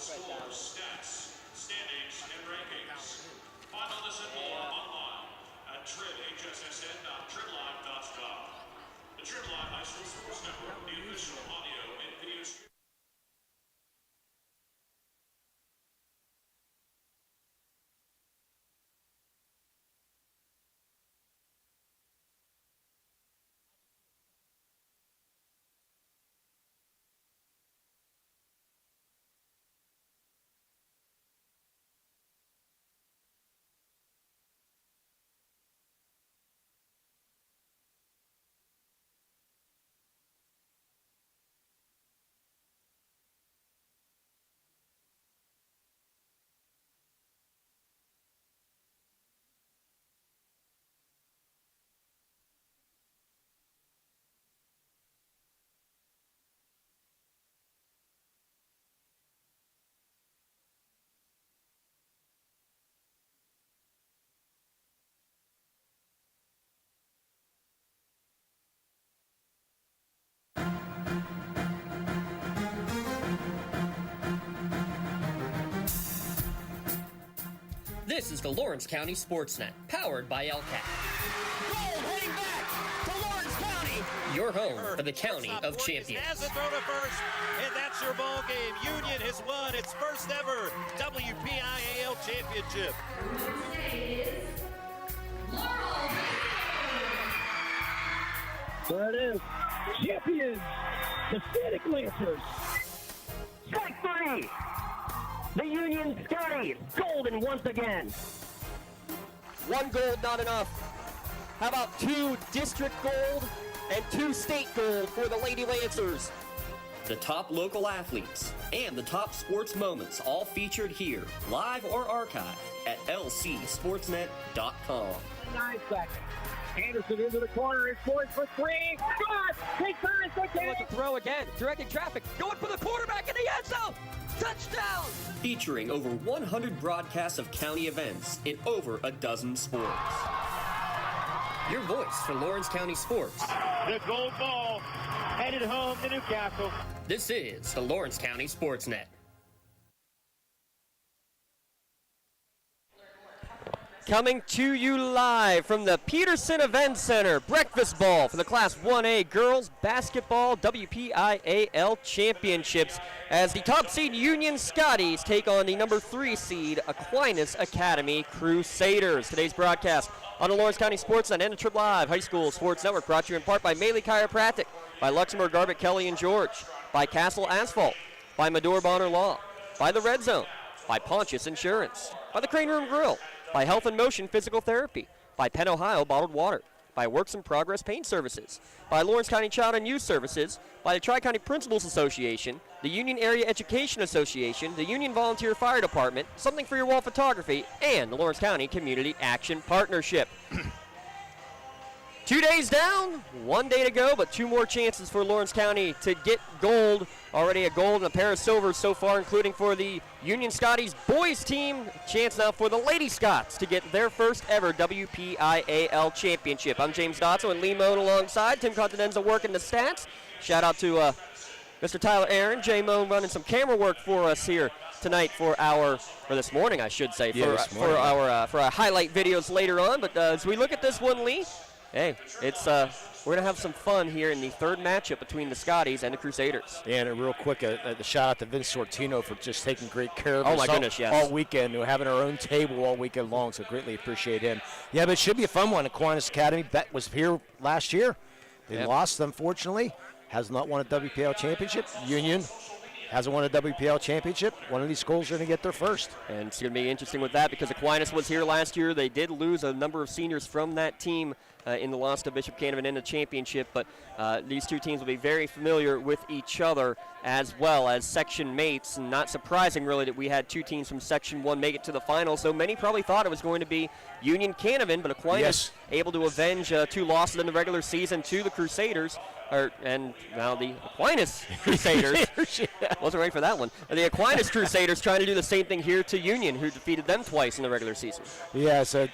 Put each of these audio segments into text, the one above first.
scores, stats, standings, and rankings. Find all this and more online at TRIB.com. The TRIB Live High School Sports Network, the official audio and video stream. This is the Lawrence County SportsNet, powered by LCAT. Gold heading back to Lawrence County. Your home for the County of Champions. Has a throw to first, and that's your ball game. Union has won its first ever WPIAL Championship. There it is. Champions, the Static Lancers. Strike three. The Union Scotties, golden once again. One gold, not enough. How about 2 district gold and 2 state gold for the Lady Lancers? The top local athletes and the top sports moments all featured here, live or archived at lcsportsnet.com. 9 seconds. Anderson into the corner, is poised for three. Shot! Take turn, Wants to throw again, directing traffic, going for the quarterback in the end zone. Touchdown! Featuring over 100 broadcasts of county events in over a dozen sports. Your voice for Lawrence County sports. The gold ball headed home to Newcastle. This is the Lawrence County SportsNet. Coming to you live from the Peterson Event Center, breakfast ball for the Class 1A Girls Basketball WPIAL Championships as the top seed Union Scotties take on the number 3 seed Aquinas Academy Crusaders. Today's broadcast on the Lawrence County SportsNet and the TRIB Live High School Sports Network, brought to you in part by Maley Chiropractic, by Luxembourg Garbett, Kelly and George, by Castle Asphalt, by Medore Bonner Law, by the Red Zone, by Pontius Insurance, by the Crane Room Grill, by Health and Motion Physical Therapy, by Penn Ohio Bottled Water, by Works in Progress Paint Services, by Lawrence County Child and Youth Services, by the Tri-County Principals Association, the Union Area Education Association, the Union Volunteer Fire Department, Something for Your Wall Photography, and the Lawrence County Community Action Partnership. 2 days down, 1 day to go, but 2 more chances for Lawrence County to get gold. Already a gold and a pair of silvers so far, including for the Union Scotties boys team. Chance now for the Lady Scots to get their first ever WPIAL championship. I'm James Dotso and Lee Moan alongside. Tim Continenza working the stats. Shout out to Mr. Tyler Aaron. Jay Moan running some camera work for us here tonight for this morning, I should say, for our highlight videos later on. But as we look at this one, Lee, hey, it's we're going to have some fun here in the third matchup between the Scotties and the Crusaders. Yeah, and real quick, the shout out to Vince Sortino for just taking great care of us all weekend. We're having our own table all weekend long, so greatly appreciate him. Yeah, but it should be a fun one. Aquinas Academy, that was here last year. They lost, unfortunately. Has not won a WPIAL championship. Union hasn't won a WPIAL championship. One of these schools are going to get their first. And it's going to be interesting with that because Aquinas was here last year. They did lose a number of seniors from that team in the loss to Bishop Canevin in the championship, but these two teams will be very familiar with each other as well as section mates. And not surprising, really, that we had 2 teams from Section 1 make it to the finals. So many probably thought it was going to be Union Canevin, but Aquinas able to avenge 2 losses in the regular season to the Crusaders. And now the Aquinas Crusaders. Wasn't ready for that one. The Aquinas Crusaders trying to do the same thing here to Union, who defeated them twice in the regular season. Yeah, so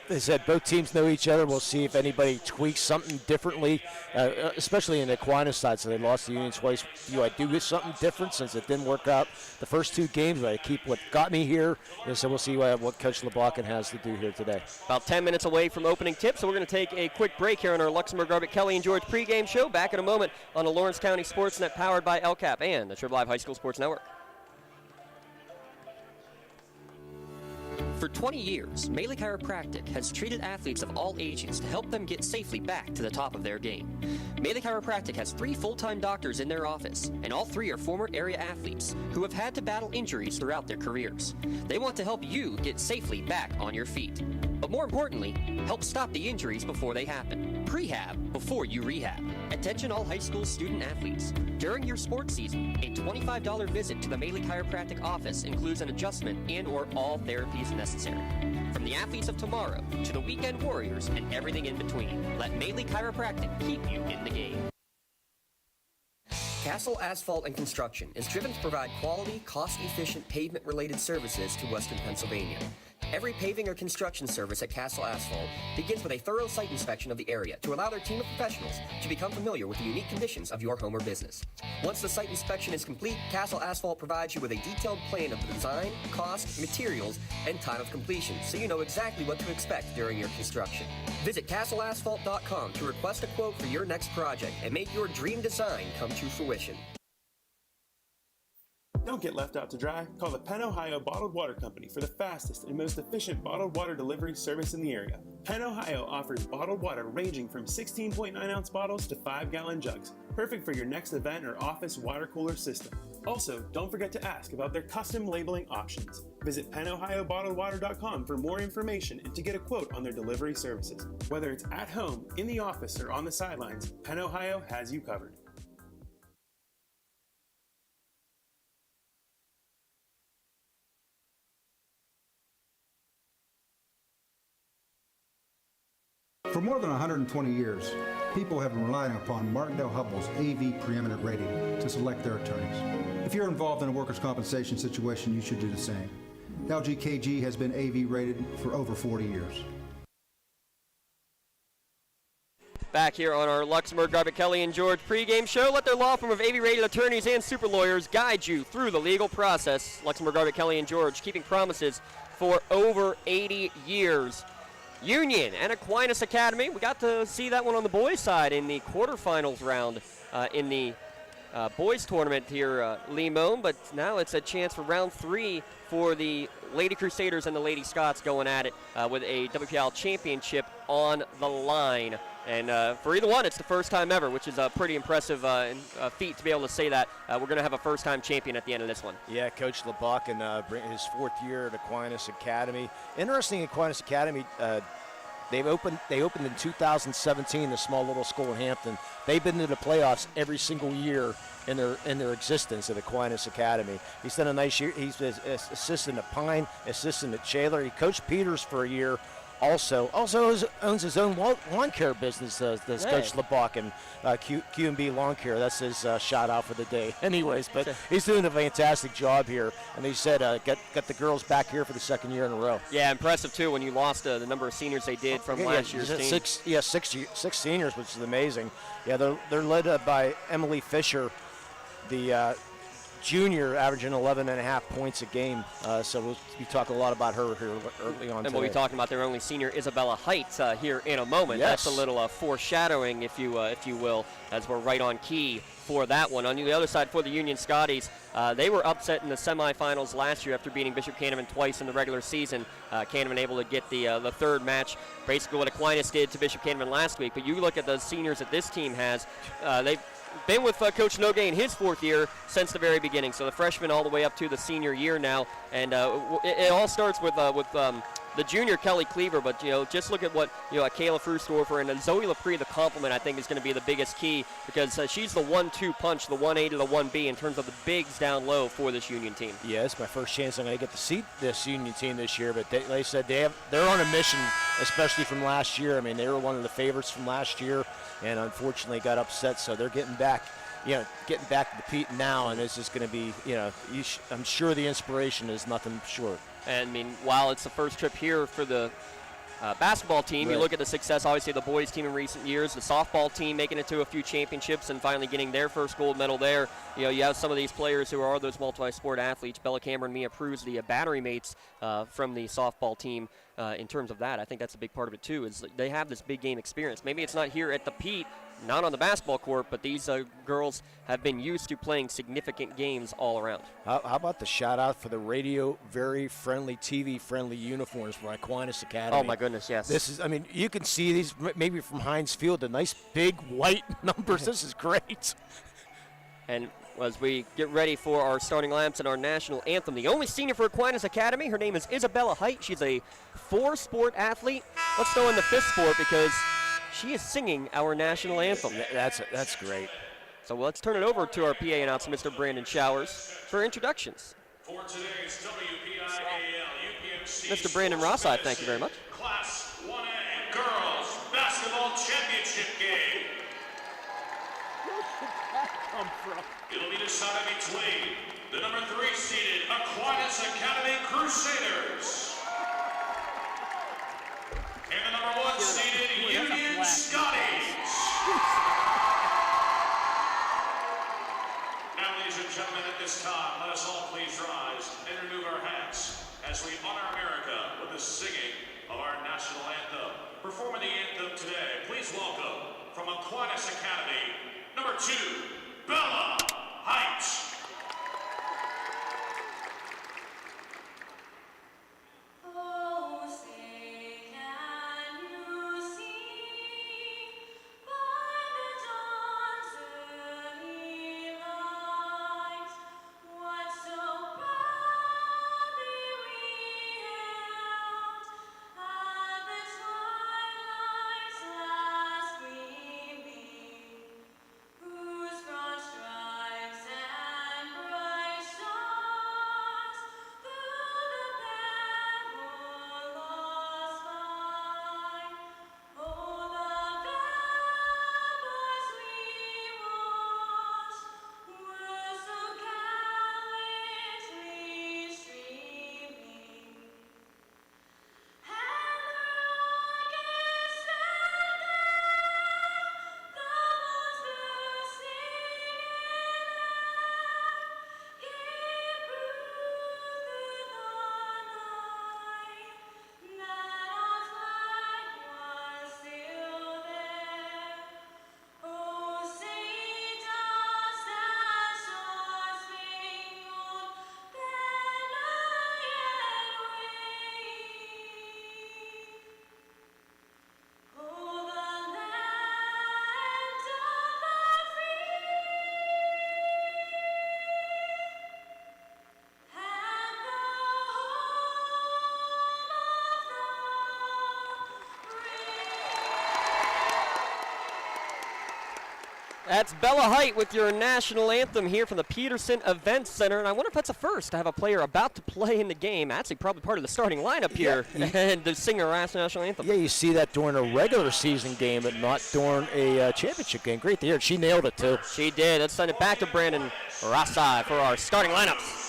they said both teams know each other. We'll see if anybody tweaks something differently, especially in the Aquinas side. So they lost the Union twice. Do I do something different since it didn't work out the first 2 games? Do I keep what got me here? And so we'll see what Coach LeBlanc has to do here today. About 10 minutes away from opening tip, so we're going to take a quick break here on our Luxembourg-Garbett Kelly and George pregame show. Back in a moment on the Lawrence County SportsNet, powered by LCAP and the TRIB Live High School Sports Network. For 20 years, Melee Chiropractic has treated athletes of all ages to help them get safely back to the top of their game. Melee Chiropractic has 3 full-time doctors in their office, and all 3 are former area athletes who have had to battle injuries throughout their careers. They want to help you get safely back on your feet. But more importantly, help stop the injuries before they happen. Prehab before you rehab. Attention all high school student athletes. During your sports season, a $25 visit to the Melee Chiropractic office includes an adjustment and or all therapies necessary. From the athletes of tomorrow to the weekend warriors and everything in between, let Melee Chiropractic keep you in the game. Castle Asphalt and Construction is driven to provide quality, cost-efficient pavement-related services to Western Pennsylvania. Every paving or construction service at Castle Asphalt begins with a thorough site inspection of the area to allow their team of professionals to become familiar with the unique conditions of your home or business. Once the site inspection is complete, Castle Asphalt provides you with a detailed plan of the design, cost, materials, and time of completion, so you know exactly what to expect during your construction. Visit castleasphalt.com to request a quote for your next project and make your dream design come to fruition. Don't get left out to dry. Call the Penn Ohio Bottled Water Company for the fastest and most efficient bottled water delivery service in the area. Penn Ohio offers bottled water ranging from 16.9-ounce bottles to 5-gallon jugs, perfect for your next event or office water cooler system. Also, don't forget to ask about their custom labeling options. Visit PenOhioBottledWater.com for more information and to get a quote on their delivery services. Whether it's at home, in the office, or on the sidelines, Penn Ohio has you covered. For more than 120 years, people have been relying upon Martindale Hubbell's AV preeminent rating to select their attorneys. If you're involved in a workers' compensation situation, you should do the same. LGKG has been AV rated for over 40 years. Back here on our Luxembourg-Garbett Kelly and George pregame show, let their law firm of AV-rated attorneys and super lawyers guide you through the legal process. Luxembourg-Garbett Kelly and George, keeping promises for over 80 years. Union and Aquinas Academy. We got to see that one on the boys' side in the quarterfinals round in the boys' tournament here, Limon. But now it's a chance for round 3 for the Lady Crusaders and the Lady Scots going at it with a WPIAL championship on the line. And for either one, it's the first time ever, which is a pretty impressive feat to be able to say that. We're going to have a first-time champion at the end of this one. Yeah, Coach LeBlanc and his 4th year at Aquinas Academy. Interesting, Aquinas Academy, they opened in 2017, a small little school in Hampton. They've been to the playoffs every single year in their existence at Aquinas Academy. He's done a nice year. He's an assistant at Pine, assistant at Shaler. He coached Peters for a year. Also owns his own lawn care business, Coach LeBlanc, and Q&B Lawn Care. That's his shout out for the day. Anyways, but he's doing a fantastic job here. And he said got the girls back here for the 2nd year in a row. Yeah, impressive too when you lost the number of seniors they did from last year's team. Six seniors, which is amazing. Yeah, they're led by Emily Fisher, the junior, averaging 11.5 points a game. So we'll be talking a lot about her here early on. And today. we'll be talking about their only senior, Isabella Heights, here in a moment. Yes. That's a little foreshadowing, if you will, as we're right on key for that one. On the other side, for the Union Scotties, they were upset in the semifinals last year after beating Bishop Canevin twice in the regular season. Canevin able to get the 3rd match, basically what Aquinas did to Bishop Canevin last week. But you look at the seniors that this team has, they've been with Coach Nogue in his 4th year since the very beginning. So the freshman all the way up to the senior year now, and it all starts with the junior Kelly Cleaver. But just look at what Kayla Frustorfer and Zoe Laprie. The compliment I think is going to be the biggest key, because she's the 1-2 punch, the 1A to the 1B in terms of the bigs down low for this Union team. Yeah, it's my first chance I'm going to get to see this Union team this year. But they said they're on a mission, especially from last year. I mean, they were one of the favorites from last year, and unfortunately got upset. So they're getting back to the Pete now, and this is going to be, I'm sure the inspiration is nothing short. And I mean, while it's the first trip here for the basketball team. Right. You look at the success, obviously, of the boys team in recent years, the softball team making it to a few championships and finally getting their first gold medal there. You know, you have some of these players who are those multi-sport athletes. Bella Cameron, Mia Cruz, the battery mates from the softball team. In terms of that, I think that's a big part of it too, is they have this big game experience. Maybe it's not here at the Pete, not on the basketball court, but these girls have been used to playing significant games all around. How about the shout out for the radio, very friendly, TV friendly uniforms from Aquinas Academy? Oh my goodness, yes. This is, I mean, you can see these maybe from Heinz Field, the nice big white numbers. This is great. And as we get ready for our starting lineups and our national anthem, the only senior for Aquinas Academy, her name is Isabella Height. She's a 4-sport athlete. Let's throw in the 5th sport because she is singing our national anthem. That's great. So let's turn it over to our PA announcer, Mr. Brandon Showers, for introductions. For today's WPIAL UPMC Mr. Brandon Rosside, thank you very much. Class 1A Girls Basketball Championship game. It'll be decided between the number 3 seeded Aquinas Academy Crusaders and the number 1 seeded Union Scotties. Now, ladies and gentlemen, at this time, let us all please rise and remove our hats as we honor America with the singing of our national anthem. Performing the anthem today, please welcome from Aquinas Academy, number 2, Bella Height. That's Bella Height with your national anthem here from the Peterson Event Center. And I wonder if that's a first to have a player about to play in the game, actually probably part of the starting lineup here, and to sing our national anthem. Yeah, you see that during a regular season game, but not during a championship game. Great to hear. She nailed it, too. She did. Let's send it back to Brandon Rossai for our starting lineups.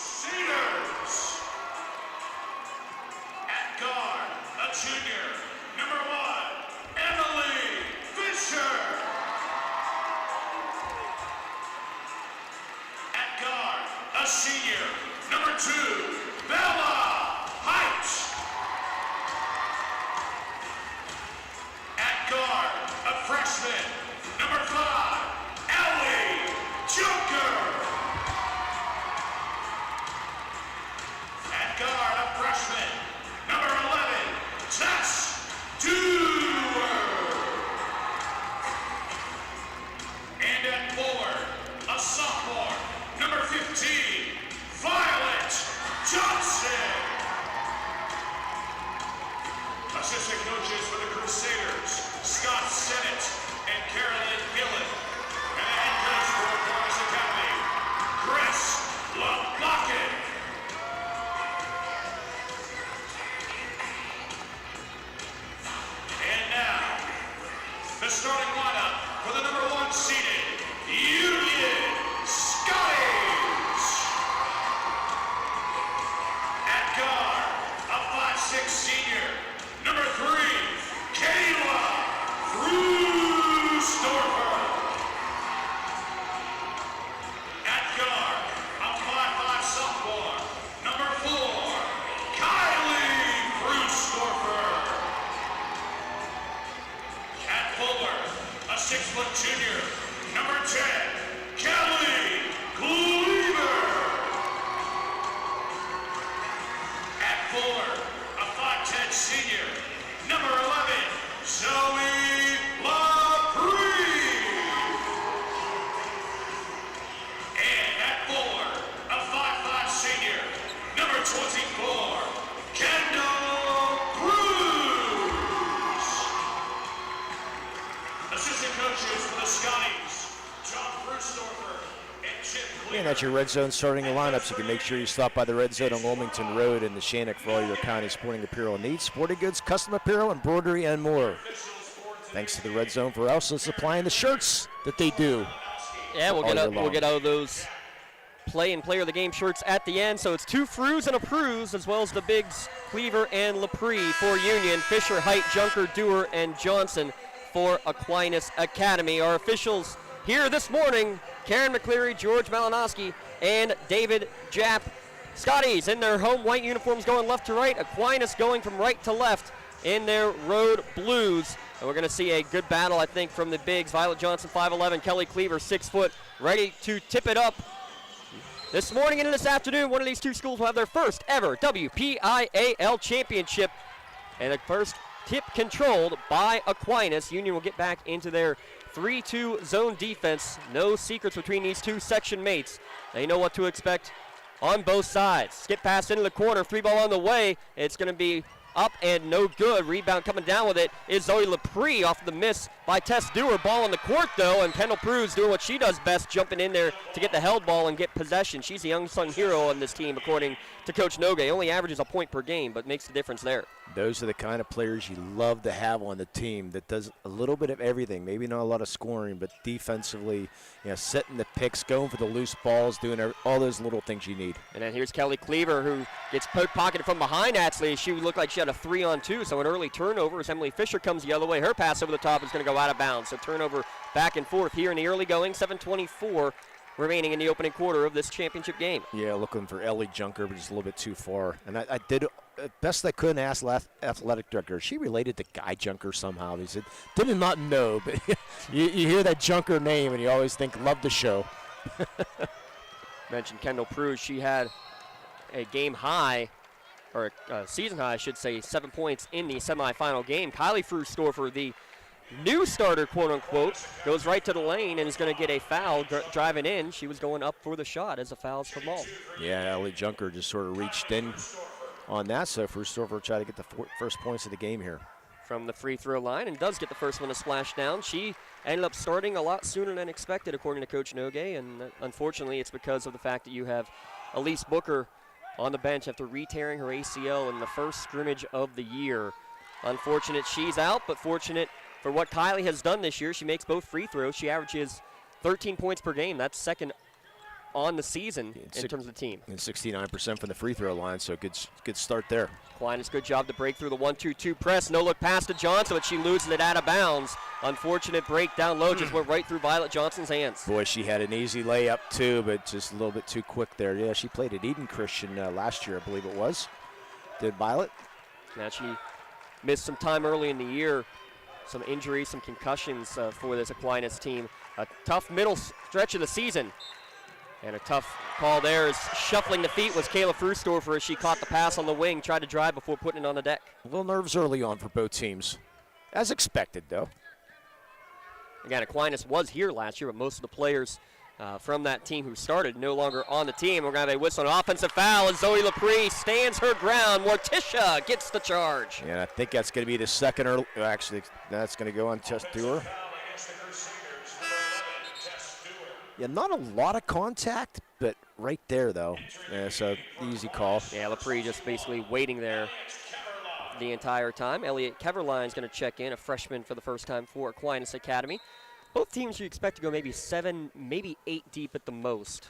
At guard, a junior, number 1, Emily Fisher. At guard, a senior, number 2, Bella Height. At guard, a freshman, number 5, Ellie Junker. At guard, a freshman, number 11, Tess Dewar. And at forward, a sophomore, number 15, Violet Johnson. Assistant coaches for the Crusaders, Scott Sennett and 24, Kendall Cruz. Assistant coaches for the Scotties, John Brewstorfer and Chip Cleaver. And that's your red zone starting lineups. You can make sure you stop by the red zone on Wilmington Road in the Shannock for all your county sporting apparel needs, sporting goods, custom apparel, embroidery, and more. Thanks to the red zone for also supplying the shirts that they do. Yeah, we'll get out of those play and player of the game shirts at the end. So it's 2 Frews and a Pruse, as well as the Bigs, Cleaver and Lepre for Union, Fisher, Height, Junker, Dewar, and Johnson for Aquinas Academy. Our officials here this morning, Karen McCleary, George Malinowski, and David Japp. Scotties in their home white uniforms going left to right. Aquinas going from right to left in their road blues. And we're going to see a good battle, I think, from the Bigs. Violet Johnson, 5'11", Kelly Cleaver, 6 foot, ready to tip it up. This morning and this afternoon, one of these 2 schools will have their first ever WPIAL championship. And the first tip controlled by Aquinas. Union will get back into their 3-2 zone defense. No secrets between these 2 section mates. They know what to expect on both sides. Skip pass into the corner, 3 ball on the way. It's going to be up and no good. Rebound coming down with it is Zoe Lepre off the miss by Tess Dewar. Ball on the court though, and Kendall Pruse doing what she does best, jumping in there to get the held ball and get possession. She's a young sung hero on this team, according to Coach Nogue. Only averages a point per game, but makes the difference there. Those are the kind of players you love to have on the team that does a little bit of everything. Maybe not a lot of scoring, but defensively, setting the picks, going for the loose balls, doing all those little things you need. And then here's Kelly Cleaver, who gets pocketed from behind, actually. She looked like she had a 3-on-2, so an early turnover as Emily Fisher comes the other way. Her pass over the top is going to go out of bounds. So turnover back and forth here in the early going. 7:24 remaining in the opening quarter of this championship game. Yeah, looking for Ellie Junker, but just a little bit too far. And I did best I could ask athletic director. Is she related to Guy Junker somehow? He said, did not know, but you hear that Junker name and you always think, love the show. Mentioned Kendall Pruse. She had a game high, or a season high, I should say, 7 points in the semifinal game. Kylie Frustorfer, the new starter, quote-unquote, goes right to the lane and is going to get a foul driving in. She was going up for the shot as a foul's for ball. Yeah, Ellie Junker just sort of reached in on that, so Frustorfer tried to get the first points of the game here. From the free throw line, and does get the first one to splash down. She ended up starting a lot sooner than expected, according to Coach Nogue, and unfortunately it's because of the fact that you have Elise Booker on the bench after re-tearing her ACL in the first scrimmage of the year. Unfortunate she's out, but fortunate for what Kylie has done this year. She makes both free throws. She averages 13 points per game. That's second on the season in terms of the team. And 69% from the free throw line, so good start there. Aquinas, good job to break through the 1-2-2 press. No look pass to Johnson, but she loses it out of bounds. Unfortunate break down low, just went right through Violet Johnson's hands. Boy, she had an easy layup too, but just a little bit too quick there. Yeah, she played at Eden Christian last year, I believe it was. Did Violet? Now she missed some time early in the year. Some injuries, some concussions for this Aquinas team. A tough middle stretch of the season. And a tough call there is shuffling the feet was Kayla Frustorfer as she caught the pass on the wing, tried to drive before putting it on the deck. A little nerves early on for both teams. As expected, though. Again, Aquinas was here last year, but most of the players from that team who started no longer on the team. We're going to have a whistle, an offensive foul as Zoe Lepre stands her ground. Morticia gets the charge. Yeah, I think that's going to be the second early. Actually, that's going to go on Tess Dewar. Yeah, not a lot of contact, but right there, though. Yeah, so easy call. Yeah, Lepre just basically waiting there the entire time. Elliot Keverline is going to check in, a freshman for the first time for Aquinas Academy. Both teams you expect to go maybe 7, maybe 8 deep at the most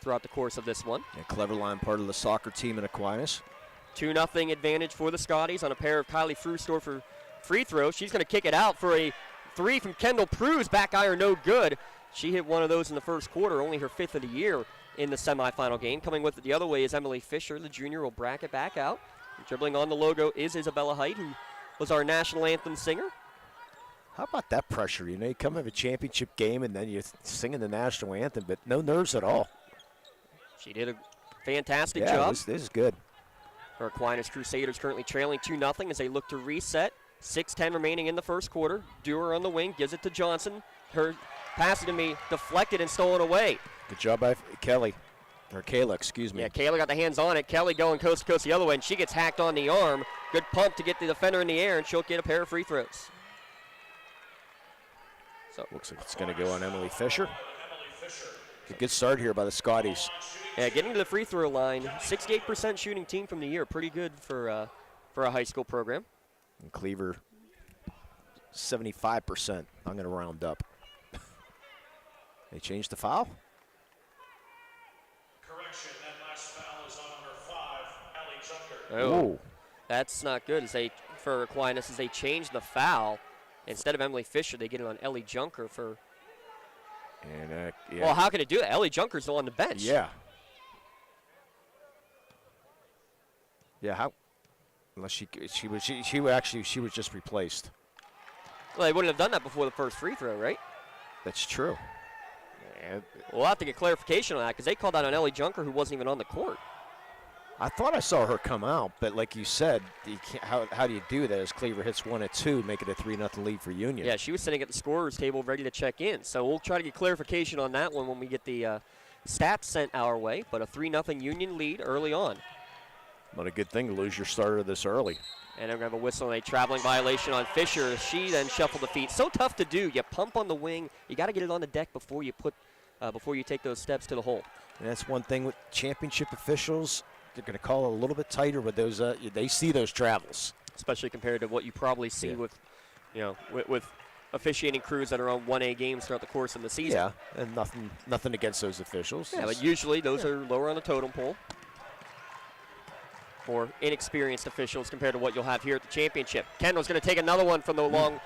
throughout the course of this one. Yeah, Cleverline, part of the soccer team in Aquinas. 2-0 advantage for the Scotties on a pair of Kylie Frustorfer free throws. She's going to kick it out for a 3 from Kendall Pruse. Back iron, no good. She hit one of those in the first quarter, only her 5th of the year in the semifinal game. Coming with it the other way is Emily Fisher. The junior will bracket back out. Dribbling on the logo is Isabella Height, who was our national anthem singer. How about that pressure? You come have a championship game and then you're singing the national anthem, but no nerves at all. She did a fantastic job. This is good. Her Aquinas Crusaders currently trailing 2-0 as they look to reset. 6:10 remaining in the first quarter. Dewar on the wing, gives it to Johnson. Her pass is going to be deflected and stolen away. Good job by Kelly. Or Kayla, excuse me. Yeah, Kayla got the hands on it. Kelly going coast to coast the other way, and she gets hacked on the arm. Good pump to get the defender in the air, and she'll get a pair of free throws. So looks like it's going to go on Emily Fisher. A good start here by the Scotties. Yeah, getting to the free throw line. 68% shooting team from the year. Pretty good for a high school program. And Cleaver, 75%. I'm going to round up. They changed the foul? Correction, that last foul is on number 5, Allie Junker. Oh, that's not good. For Aquinas, as they changed the foul. Instead of Emily Fisher, they get it on Ellie Junker for. And yeah. Well, how can it do that? Ellie Junker's still on the bench. Yeah. Yeah. How? Unless she was just replaced. Well, they wouldn't have done that before the first free throw, right? That's true. Yeah. We'll have to get clarification on that because they called out on Ellie Junker, who wasn't even on the court. I thought I saw her come out, but like you said, how do you do that as Cleaver hits 1 at 2, make it a 3-0 lead for Union? Yeah, she was sitting at the scorer's table ready to check in. So we'll try to get clarification on that one when we get the stats sent our way. But a 3-0 Union lead early on. Not a good thing to lose your starter this early. And they're going to have a whistle and a traveling violation on Fisher. She then shuffled the feet. So tough to do. You pump on the wing. You got to get it on the deck before you take those steps to the hole. And that's one thing with championship officials. They're going to call it a little bit tighter with those. They see those travels, especially compared to what you probably see with officiating crews that are on 1A games throughout the course of the season. Yeah, and nothing against those officials. Yeah, but usually those are lower on the totem pole for inexperienced officials compared to what you'll have here at the championship. Kendall's going to take another one from the long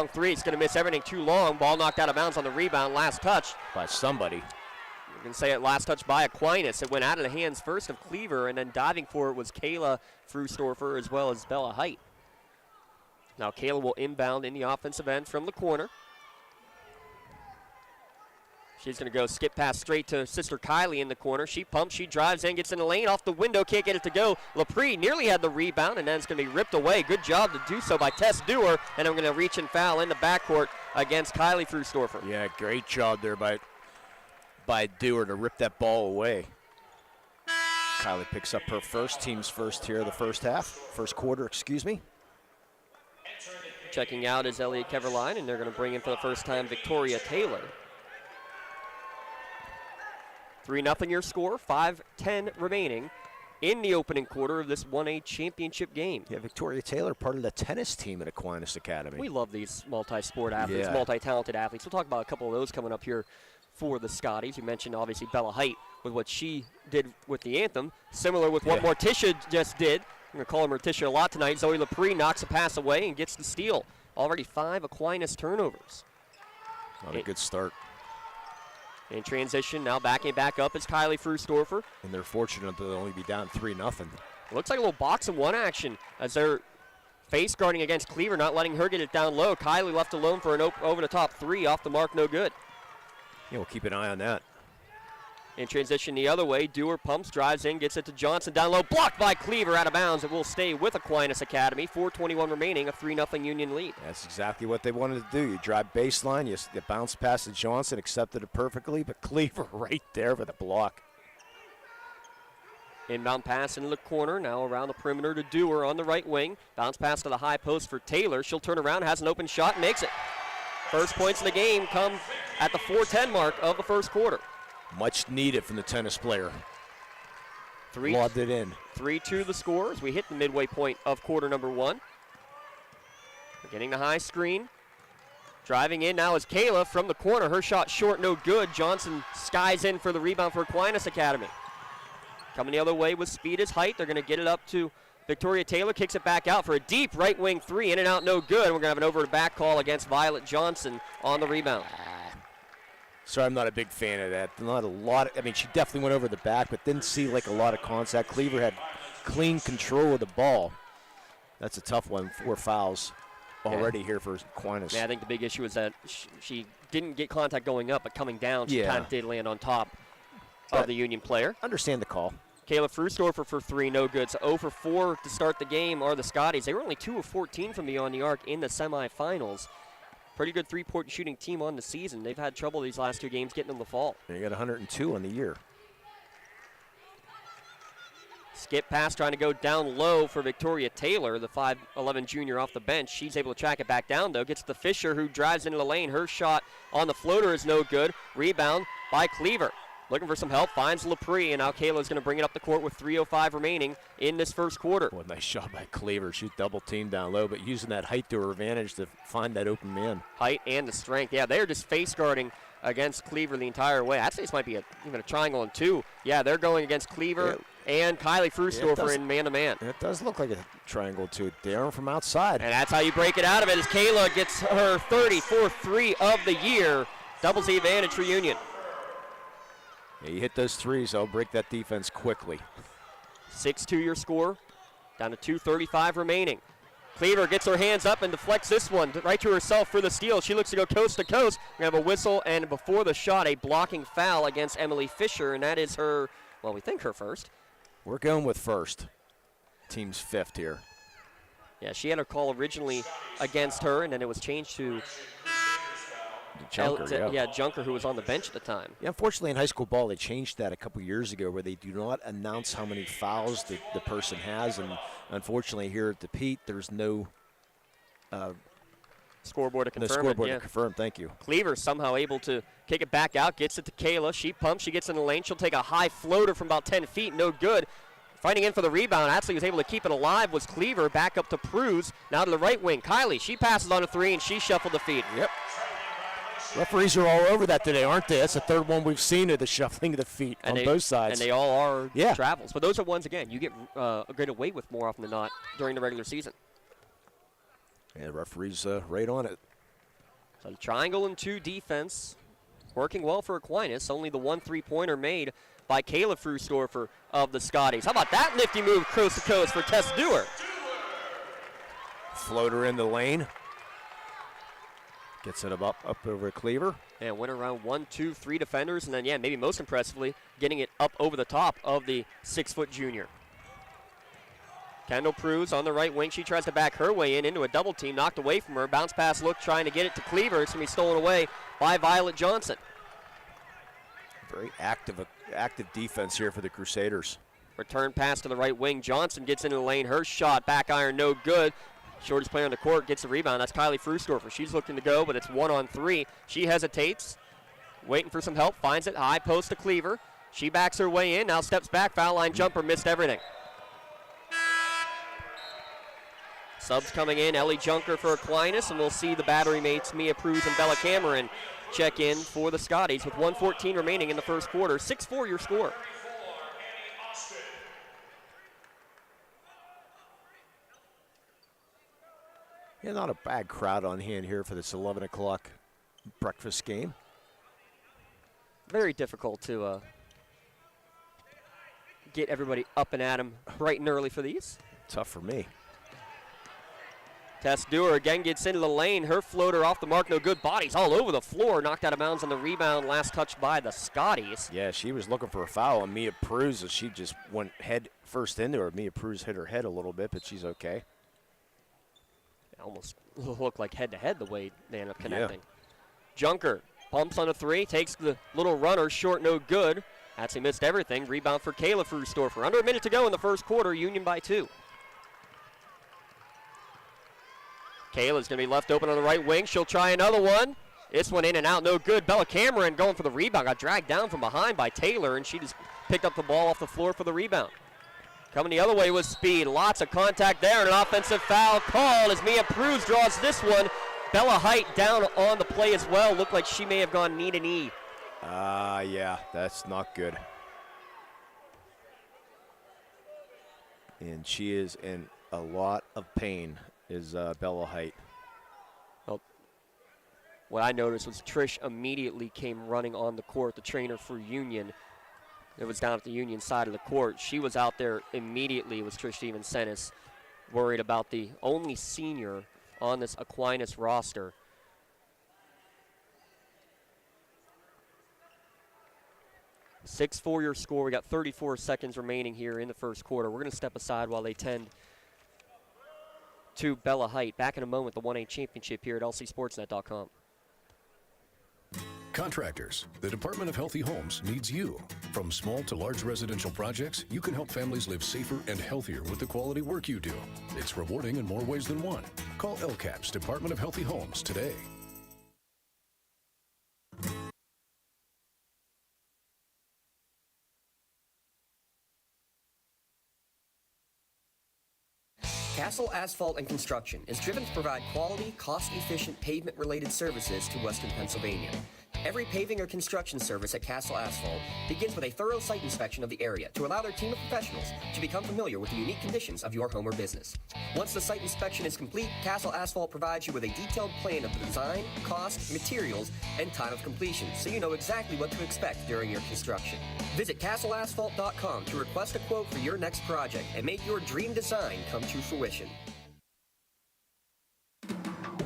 three. He's going to miss everything too long. Ball knocked out of bounds on the rebound. Last touch by somebody. You can say it last touch by Aquinas. It went out of the hands first of Cleaver, and then diving for it was Kayla Frustorfer as well as Bella Height. Now Kayla will inbound in the offensive end from the corner. She's going to go skip pass straight to sister Kylie in the corner. She pumps, she drives in, gets in the lane, off the window, can't get it to go. Lapre nearly had the rebound, and then it's going to be ripped away. Good job to do so by Tess Dewar, and I'm going to reach and foul in the backcourt against Kylie Frustorfer. Yeah, great job there by Dewar to rip that ball away. Kylie picks up her team's first here of the first quarter, excuse me. Checking out is Elliot Keverline, and they're going to bring in for the first time Victoria Taylor. 3-0 your score, 5:10 remaining in the opening quarter of this 1A championship game. Yeah, Victoria Taylor, part of the tennis team at Aquinas Academy. We love these multi-sport athletes, multi-talented athletes. We'll talk about a couple of those coming up here for the Scotties. You mentioned obviously Bella Height with what she did with the anthem, similar with what Morticia just did. I'm going to call her Morticia a lot tonight. Zoe Lapre knocks a pass away and gets the steal. Already 5 Aquinas turnovers. Not a good start. In transition, now backing back up is Kylie Frustorfer. And they're fortunate to only be down 3-0. Looks like a little box and one action as they're face guarding against Cleaver, not letting her get it down low. Kylie left alone for an over-the-top 3, off the mark, no good. Yeah, we'll keep an eye on that. In transition the other way, Dewar pumps, drives in, gets it to Johnson down low, blocked by Cleaver, out of bounds. It will stay with Aquinas Academy. 4:21 remaining, a 3-0 Union lead. That's exactly what they wanted to do. You drive baseline, you bounce past to Johnson, accepted it perfectly, but Cleaver right there with a block. Inbound pass into the corner, now around the perimeter to Dewar on the right wing. Bounce pass to the high post for Taylor. She'll turn around, has an open shot, makes it. First points in the game come at the 4:10 mark of the first quarter. Much needed from the tennis player. Lobbed it in. 3-2 the score as we hit the midway point of quarter number 1. We're getting the high screen. Driving in now is Kayla from the corner. Her shot short, no good. Johnson skies in for the rebound for Aquinas Academy. Coming the other way with speed is Height. They're going to get it up to Victoria Taylor. Kicks it back out for a deep right wing 3. In and out, no good. We're going to have an over to back call against Violet Johnson on the rebound. Sorry, I'm not a big fan of that. Not a lot. I mean, she definitely went over the back, but didn't see like a lot of contact. Cleaver had clean control of the ball. That's a tough one. 4 fouls already here for Aquinas. Yeah, I think the big issue is that she didn't get contact going up, but coming down, she kind of did land on top of the Union player. Understand the call. Kayla Frustorfer for 3, no good. So 0 for 4 to start the game are the Scotties. They were only 2 of 14 from beyond the arc in the semifinals. Pretty good three-point shooting team on the season. They've had trouble these last 2 games getting in the fall. They got 102 on the year. Skip pass trying to go down low for Victoria Taylor, the 5'11 junior off the bench. She's able to track it back down, though. Gets to Fisher, who drives into the lane. Her shot on the floater is no good. Rebound by Cleaver. Looking for some help, finds Lepre, and now Kayla's going to bring it up the court with 3:05 remaining in this first quarter. Boy, nice shot by Cleaver. She's double teamed down low, but using that height to her advantage to find that open man. Height and the strength. Yeah, they're just face guarding against Cleaver the entire way. I'd say this might be even a triangle and two. Yeah, they're going against Cleaver and Kylie Frustorfer in man-to-man. It does look like a triangle too. Darren from outside. And that's how you break it out of it as Kayla gets her 34th three of the year. Doubles the advantage for Union. Yeah, you hit those threes, they'll break that defense quickly. 6-2 your score, down to 2:35 remaining. Cleaver gets her hands up and deflects this one right to herself for the steal. She looks to go coast to coast. We have a whistle, and before the shot, a blocking foul against Emily Fisher, and that is her, well, we think her first. We're going with first. Team's fifth here. Yeah, she had a call originally against her, and then it was changed to Junker, Junker, who was on the bench at the time. Yeah, unfortunately, in high school ball, they changed that a couple years ago where they do not announce how many fouls the person has. And unfortunately, here at the Pete, there's no scoreboard to confirm No scoreboard it, to confirm, thank you. Cleaver somehow able to kick it back out, gets it to Kayla. She pumps, she gets in the lane. She'll take a high floater from about 10 feet, no good. Fighting in for the rebound, actually was able to keep it alive, was Cleaver. Back up to Pruz, now to the right wing. Kylie, she passes on a three, and she shuffled the feet. Yep. Referees are all over that today, aren't they? That's the third one we've seen of the shuffling of the feet on both sides. And they all are travels. But those are ones, again, you get away with more often than not during the regular season. Yeah, the referees right on it. So the triangle and two defense working well for Aquinas. Only the 1 3-pointer made by Kayla Frustorfer of the Scotties. How about that nifty move coast to coast for Tess Dewar? Floater in the lane. Gets it up over Cleaver. And went around 1, 2, 3 defenders, and then, yeah, maybe most impressively, getting it up over the top of the 6-foot junior. Kendall Pruz on the right wing. She tries to back her way into a double team, knocked away from her. Bounce pass look, trying to get it to Cleaver. It's going to be stolen away by Violet Johnson. Very active defense here for the Crusaders. Return pass to the right wing. Johnson gets into the lane. Her shot, back iron, no good. Shortest player on the court gets the rebound. That's Kylie Frustorfer. She's looking to go, but it's 1-on-3. She hesitates, waiting for some help, finds it high post to Cleaver. She backs her way in, now steps back, foul line jumper, missed everything. Subs coming in, Ellie Junker for Aquinas, and we'll see the battery mates Mia Pruz and Bella Cameron check in for the Scotties with 1:14 remaining in the first quarter. 6-4 your score. Yeah, not a bad crowd on hand here for this 11 o'clock breakfast game. Very difficult to get everybody up and at 'em bright and early for these. Tough for me. Tess Dewar again gets into the lane. Her floater off the mark, no good. Bodies all over the floor. Knocked out of bounds on the rebound. Last touch by the Scotties. Yeah, she was looking for a foul on Mia Pruz as she just went head first into her. Mia Pruz hit her head a little bit, but she's okay. Almost looked like head-to-head the way they end up connecting. Yeah. Junker pumps on a three, takes the little runner, short, no good. Actually missed everything. Rebound for Kayla Frustorfer. Under a minute to go in the first quarter, Union by 2. Kayla's going to be left open on the right wing. She'll try another one. This one in and out, no good. Bella Cameron going for the rebound. Got dragged down from behind by Taylor, and she just picked up the ball off the floor for the rebound. Coming the other way with speed. Lots of contact there, and an offensive foul called as Mia Pruz draws this one. Bella Height down on the play as well. Looked like she may have gone knee to knee. Yeah, that's not good. And she is in a lot of pain, is Bella Height. Well, what I noticed was Trish immediately came running on the court, the trainer for Union. It was down at the Union side of the court. She was out there immediately. It was Trish Stevens-Sennis, worried about the only senior on this Aquinas roster. .6-4 your score. We got 34 seconds remaining here in the first quarter. We're going to step aside while they tend to Bella Height. Back in a moment, the 1A championship here at lcsportsnet.com. Contractors, the Department of Healthy Homes needs you. From small to large residential projects, you can help families live safer and healthier with the quality work you do. It's rewarding in more ways than one. Call LCAP's Department of Healthy Homes today. Castle Asphalt and Construction is driven to provide quality, cost-efficient pavement-related services to Western Pennsylvania. Every paving or construction service at Castle Asphalt begins with a thorough site inspection of the area to allow their team of professionals to become familiar with the unique conditions of your home or business. Once the site inspection is complete, Castle Asphalt provides you with a detailed plan of the design, cost, materials, and time of completion, so you know exactly what to expect during your construction. Visit castleasphalt.com to request a quote for your next project and make your dream design come to fruition.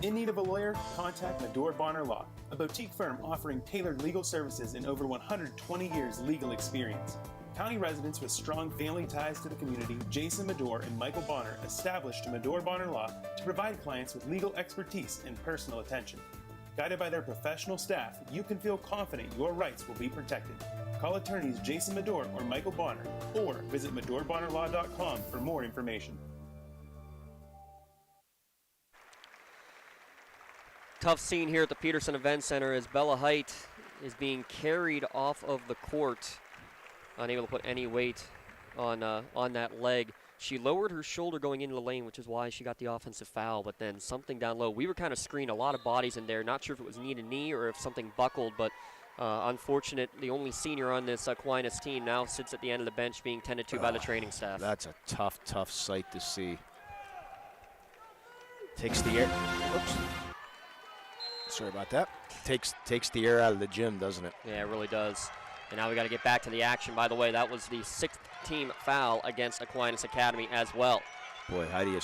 In need of a lawyer? Contact Medore Bonner Law, a boutique firm offering tailored legal services and over 120 years legal experience. County residents with strong family ties to the community, Jason Medore and Michael Bonner, established Medore Bonner Law to provide clients with legal expertise and personal attention. Guided by their professional staff, you can feel confident your rights will be protected. Call attorneys Jason Medore or Michael Bonner, or visit MedoreBonnerLaw.com for more information. Tough scene here at the Peterson Event Center as Bella Height is being carried off of the court, unable to put any weight on that leg. She lowered her shoulder going into the lane, which is why she got the offensive foul, but then something down low. We were kind of screened, a lot of bodies in there. Not sure if it was knee to knee or if something buckled, but unfortunate. The only senior on this Aquinas team now sits at the end of the bench being tended to by the training staff. That's a tough, tough sight to see. Takes the air. Oops. Sorry about that. Takes the air out of the gym, doesn't it? Yeah, it really does. And now we got to get back to the action. By the way, that was the 6th team foul against Aquinas Academy as well. Boy, how do you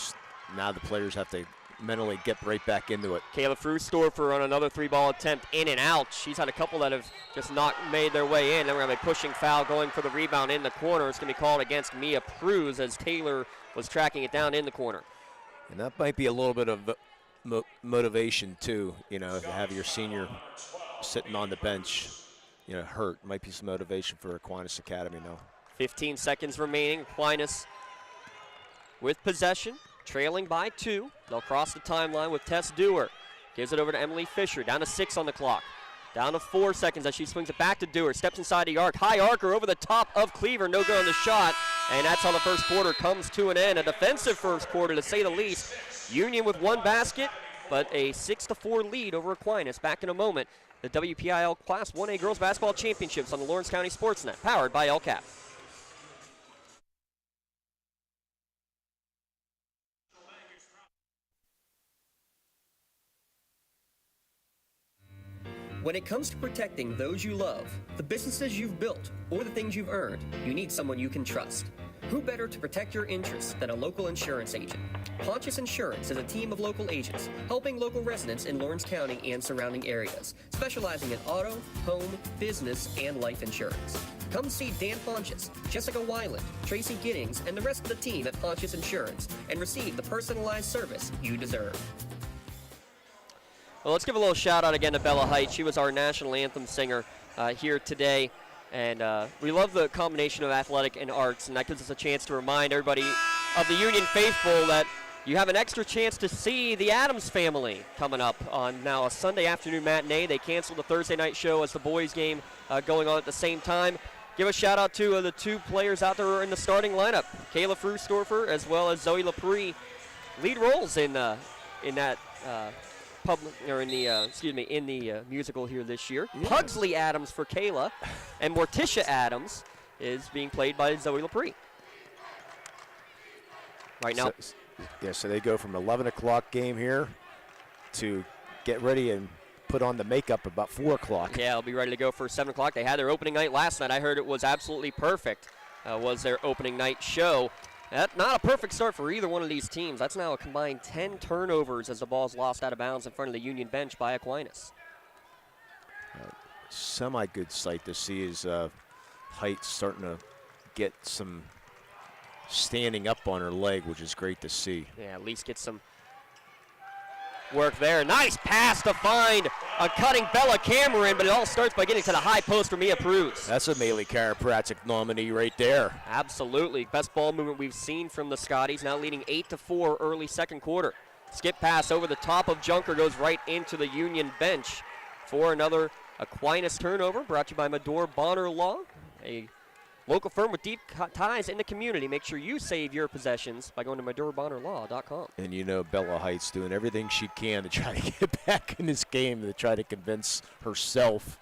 now the players have to mentally get right back into it. Kayla Frustorfer on another 3-ball attempt, in and out. She's had a couple that have just not made their way in. Then we're going to be pushing foul going for the rebound in the corner. It's going to be called against Mia Pruz as Taylor was tracking it down in the corner. And that might be a little bit of motivation too, you know, to have your senior sitting on the bench, you know, hurt. Might be some motivation for Aquinas Academy now. 15 seconds remaining. Aquinas with possession, trailing by 2. They'll cross the timeline with Tess Dewar. Gives it over to Emily Fisher, down to 6 on the clock. Down to 4 seconds as she swings it back to Dewar. Steps inside the arc. High arcer over the top of Cleaver. No good on the shot. And that's how the first quarter comes to an end. A defensive first quarter, to say the least. Union with 1 basket, but a 6-4 lead over Aquinas. Back in a moment. The WPIAL Class 1A Girls Basketball Championships on the Lawrence County SportsNet, powered by LCAP. When it comes to protecting those you love, the businesses you've built, or the things you've earned, you need someone you can trust. Who better to protect your interests than a local insurance agent? Pontius Insurance is a team of local agents helping local residents in Lawrence County and surrounding areas, specializing in auto, home, business, and life insurance. Come see Dan Pontius, Jessica Weiland, Tracy Giddings, and the rest of the team at Pontius Insurance and receive the personalized service you deserve. Well, let's give a little shout out again to Bella Height. She was our national anthem singer here today. And we love the combination of athletic and arts, and that gives us a chance to remind everybody of the Union faithful that you have an extra chance to see the Addams family coming up on now a Sunday afternoon matinee. They canceled the Thursday night show as the boys game going on at the same time. Give a shout out to the 2 players out there in the starting lineup, Kayla Frustorfer as well as Zoe LaPree, lead roles in that in the musical here this year. Yeah. Pugsley Adams for Kayla, and Morticia Adams is being played by Zoe LaPree. Right now. So they go from 11 o'clock game here to get ready and put on the makeup about 4 o'clock. Yeah, they'll be ready to go for 7 o'clock. They had their opening night last night. I heard it was absolutely perfect, was their opening night show. Not a perfect start for either one of these teams. That's now a combined 10 turnovers as the ball's lost out of bounds in front of the Union bench by Aquinas. Semi-good sight to see is Height starting to get some standing up on her leg, which is great to see. Yeah, at least get some work there. Nice pass to find a cutting Bella Cameron, but it all starts by getting to the high post for Mia Pruz. That's a Melee Chiropractic nominee right there. Absolutely. Best ball movement we've seen from the Scotties, now leading 8-4 early second quarter. Skip pass over the top of Junker goes right into the Union bench for another Aquinas turnover, brought to you by Medore Bonner Law, a local firm with deep ties in the community. Make sure you save your possessions by going to MedoreBonnerLaw.com. And you know Bella Heights doing everything she can to try to get back in this game, to try to convince herself,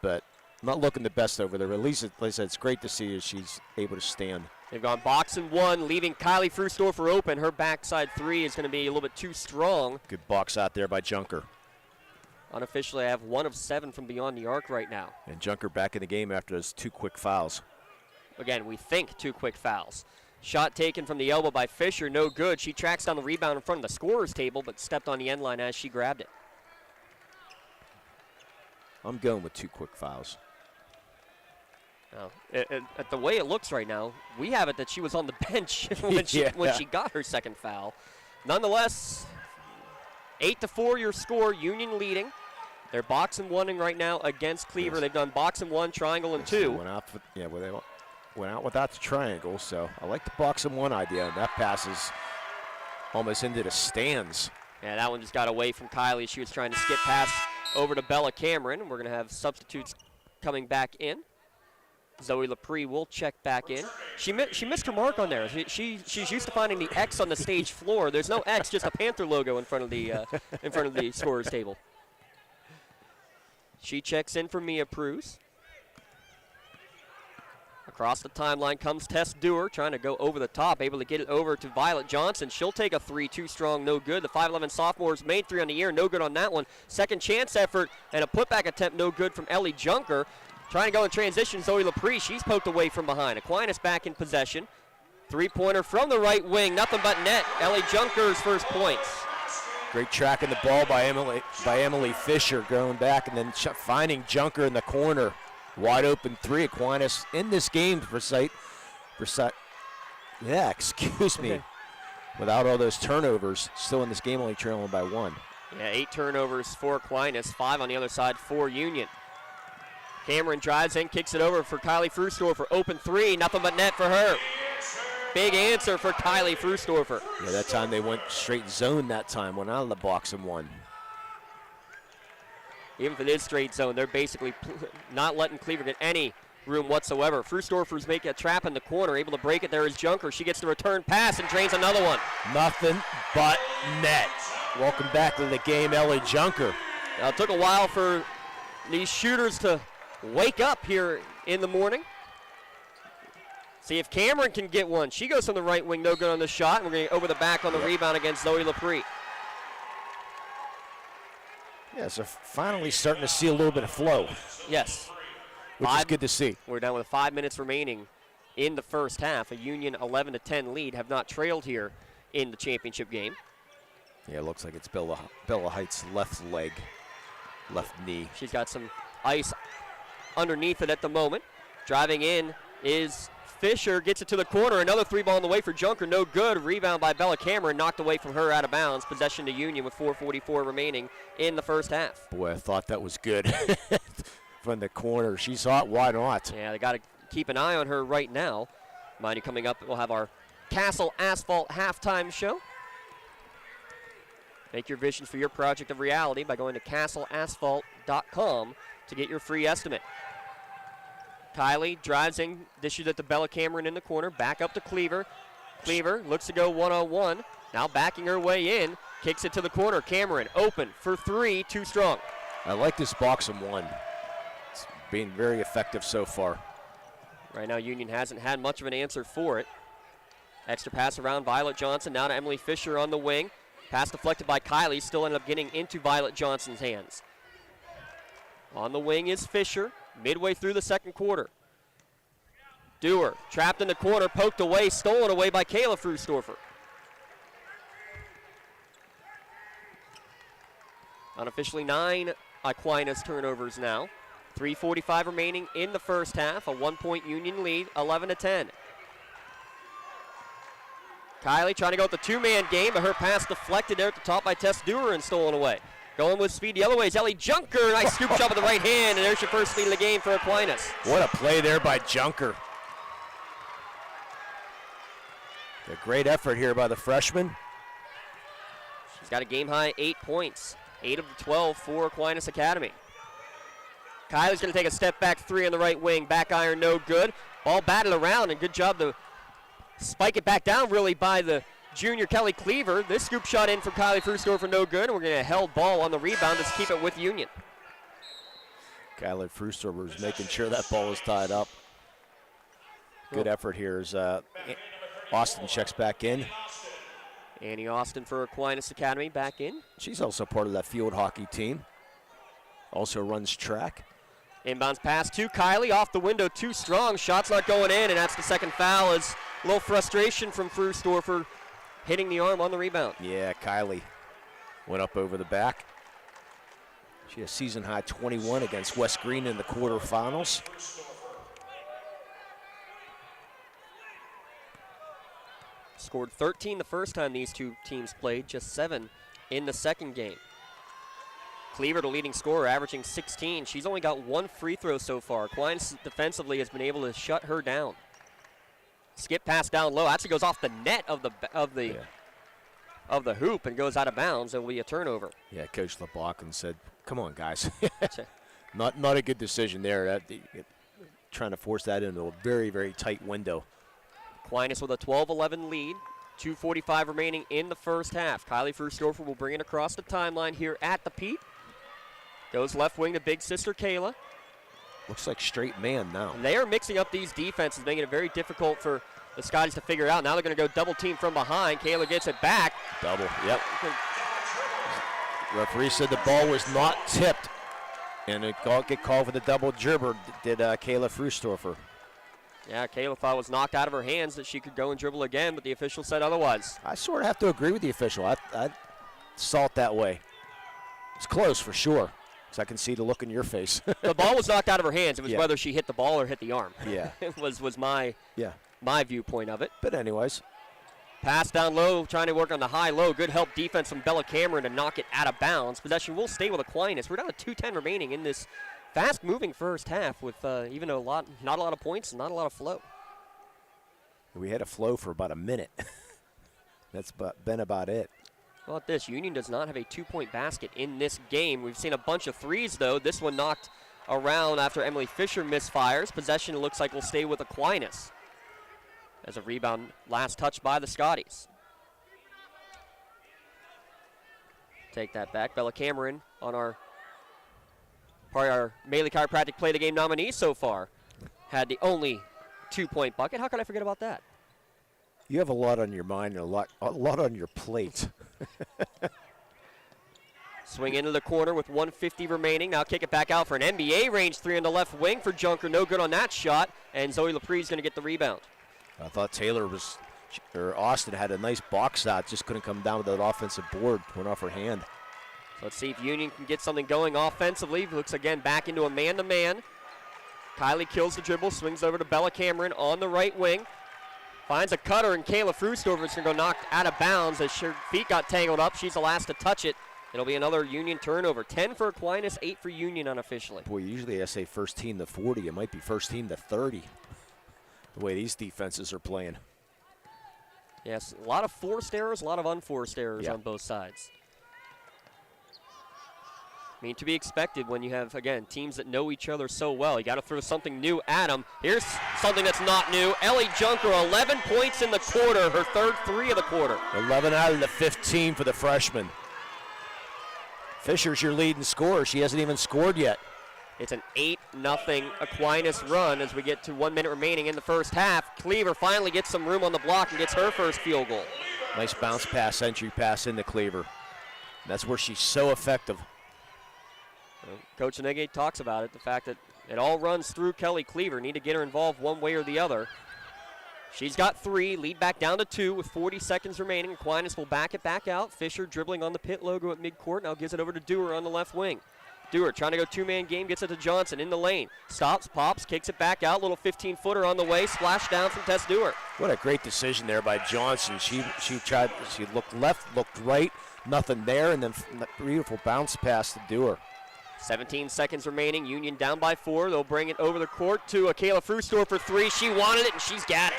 but not looking the best over there. At least, like I said, it's great to see that she's able to stand. They've gone box and one, leaving Kylie Frustorfer open. Her backside three is going to be a little bit too strong. Good box out there by Junker. Unofficially, I have 1 of 7 from beyond the arc right now. And Junker back in the game after those 2 quick fouls. Again, we think 2 quick fouls. Shot taken from the elbow by Fisher, no good. She tracks down the rebound in front of the scorer's table, but stepped on the end line as she grabbed it. I'm going with 2 quick fouls. Now, at the way it looks right now, we have it that she was on the bench when she got her second foul. Nonetheless, 8-4 your score, Union leading. They're box and one-ing right now against Cleaver. Yes. They've done box and one, triangle and two. Went out without the triangle, so I like the box and one idea. And that passes almost into the stands. Yeah, that one just got away from Kylie. She was trying to skip pass over to Bella Cameron. We're going to have substitutes coming back in. Zoe LaPree will check back in. She missed her mark on there. She's used to finding the X on the stage floor. There's no X, just a Panther logo in front of the scorer's table. She checks in for Mia Pruz. Across the timeline comes Tess Dewar, trying to go over the top, able to get it over to Violet Johnson. She'll take a three, too strong, no good. The 5'11 sophomore's made three on the year, no good on that one. Second chance effort and a putback attempt, no good from Ellie Junker. Trying to go in transition, Zoe LaPree, she's poked away from behind. Aquinas back in possession. Three-pointer from the right wing, nothing but net. Ellie Junker's first points. Great tracking the ball by Emily Fisher, going back and then finding Junker in the corner. Wide open three. Aquinas in this game without all those turnovers, still in this game, only trailing by 1. Yeah, 8 turnovers for Aquinas, 5 on the other side for Union. Cameron drives in, kicks it over for Kylie Frustorfer. Open three, nothing but net for her. Big answer for Kylie Frustorfer. Yeah, that time they went straight zone that time, went out of the box and won. Even if it is straight zone, they're basically not letting Cleaver get any room whatsoever. Frustorfer's making a trap in the corner, able to break it. There is Junker. She gets the return pass and drains another one. Nothing but net. Welcome back to the game, Ellie Junker. Now, it took a while for these shooters to wake up here in the morning. See if Cameron can get one. She goes from the right wing, no good on the shot, and we're going over the back on the rebound against Zoe LaPree. Yeah, so finally starting to see a little bit of flow. Yes. Which is good to see. We're down with 5 minutes remaining in the first half. A Union 11-10 lead, have not trailed here in the championship game. Yeah, it looks like it's Bella Heights' left leg, left knee. She's got some ice underneath it at the moment. Driving in is Fisher, gets it to the corner. Another three ball on the way for Junker, no good. Rebound by Bella Cameron, knocked away from her out of bounds. Possession to Union with 4:44 remaining in the first half. Boy, I thought that was good from the corner. She saw it, why not? Yeah, they got to keep an eye on her right now. Mind you, coming up, we'll have our Castle Asphalt halftime show. Make your vision for your project a reality by going to castleasphalt.com to get your free estimate. Kylie drives in, dishes it to Bella Cameron in the corner, back up to Cleaver. Cleaver looks to go one-on-one, now backing her way in, kicks it to the corner. Cameron open for three, too strong. I like this box and one. It's being very effective so far. Right now, Union hasn't had much of an answer for it. Extra pass around Violet Johnson, now to Emily Fisher on the wing. Pass deflected by Kylie, still ended up getting into Violet Johnson's hands. On the wing is Fisher, midway through the second quarter. Dewar trapped in the corner, poked away, stolen away by Kayla Frustorfer. Unofficially 9 Aquinas turnovers now. 3:45 remaining in the first half, a 1-point Union lead, 11-10. Kylie trying to go with the two-man game, but her pass deflected there at the top by Tess Dewar and stolen away. Going with speed the other way is Ellie Junker. Nice scoop shot with the right hand, and there's your first lead of the game for Aquinas. What a play there by Junker. A great effort here by the freshman. She's got a game-high 8 points, 8 of the 12 for Aquinas Academy. Kylie's going to take a step-back three on the right wing. Back iron, no good. Ball batted around, and good job to spike it back down, really, by the junior Kelly Cleaver. This scoop shot in from Kylie Frustor for no good, and we're going to held ball on the rebound to keep it with Union. Kylie Frustor was making sure that ball was tied up. Good effort here as Austin checks back in. Annie Austin for Aquinas Academy back in. She's also part of that field hockey team. Also runs track. Inbounds pass to Kylie, off the window, too strong. Shot's not going in, and that's the second foul. Is a little frustration from Frustor for hitting the arm on the rebound. Yeah, Kylie went up over the back. She has season-high 21 against West Green in the quarterfinals. Scored 13 the first time these two teams played, just 7 in the second game. Cleaver, the leading scorer, averaging 16. She's only got 1 free throw so far. Aquinas defensively has been able to shut her down. Skip pass down low, actually goes off the net of the hoop and goes out of bounds. It will be a turnover. Yeah, Coach LeBlanc said, "Come on, guys." not a good decision there. Trying to force that into a very, very tight window. Aquinas with a 12-11 lead. 2:45 remaining in the first half. Kylie Frustorfer will bring it across the timeline here at the Pete. Goes left wing to big sister Kayla. Looks like straight man now. They are mixing up these defenses, making it very difficult for the Scotties to figure it out. Now they're going to go double team from behind. Kayla gets it back. Double, yep. Referee said the ball was not tipped, and it get called for the double dribble, did Kayla Frustorfer. Yeah, Kayla thought it was knocked out of her hands that she could go and dribble again, but the official said otherwise. I sort of have to agree with the official. I saw it that way. It's close for sure, because I can see the look in your face. The ball was knocked out of her hands. It was whether she hit the ball or hit the arm. Yeah. It was my viewpoint of it. But anyways. Pass down low, trying to work on the high-low. Good help defense from Bella Cameron to knock it out of bounds. Possession will stay with Aquinas. We're down to 2:10 remaining in this fast-moving first half with even not a lot of points and not a lot of flow. We had a flow for about a minute. That's been about it. How about this? Union does not have a 2-point basket in this game. We've seen a bunch of threes, though. This one knocked around after Emily Fisher misfires. Possession looks like will stay with Aquinas. As a rebound, last touch by the Scotties. Take that back. Bella Cameron on our Maley Chiropractic Play the Game nominee so far. Had the only 2-point bucket. How could I forget about that? You have a lot on your mind and a lot on your plate. Swing into the corner with 1:50 remaining. Now kick it back out for an NBA range three on the left wing for Junker. No good on that shot. And Zoe Laprie is going to get the rebound. I thought Austin had a nice box shot, just couldn't come down with that offensive board. Went off her hand. So let's see if Union can get something going offensively. Looks again back into a man-to-man. Kylie kills the dribble, swings over to Bella Cameron on the right wing. Finds a cutter, and Kayla Frustorfer is going to go knocked out of bounds as her feet got tangled up. She's the last to touch it. It'll be another Union turnover. 10 for Aquinas, 8 for Union unofficially. Boy, usually I say first team to 40. It might be first team to 30. The way these defenses are playing. Yes, a lot of forced errors, a lot of unforced errors on both sides. I mean, to be expected when you have, again, teams that know each other so well. You got to throw something new at them. Here's something that's not new. Ellie Junker, 11 points in the quarter, her third 3 of the quarter. 11 out of the 15 for the freshman. Fisher's your leading scorer. She hasn't even scored yet. It's an 8-0 Aquinas run as we get to 1 minute remaining in the first half. Cleaver finally gets some room on the block and gets her first field goal. Nice bounce pass, entry pass into Cleaver. That's where she's so effective. Coach Nege talks about it, the fact that it all runs through Kelly Cleaver. Need to get her involved one way or the other. She's got 3, lead back down to 2 with 40 seconds remaining. Aquinas will back it back out. Fisher dribbling on the pit logo at midcourt. Now gives it over to Dewar on the left wing. Dewar trying to go two-man game, gets it to Johnson in the lane. Stops, pops, kicks it back out. Little 15-footer on the way. Splash down from Tess Dewar. What a great decision there by Johnson. She looked left, looked right, nothing there, and then beautiful bounce pass to Dewar. 17 seconds remaining. Union down by 4. They'll bring it over the court to Kayla Frustor for 3. She wanted it, and she's got it.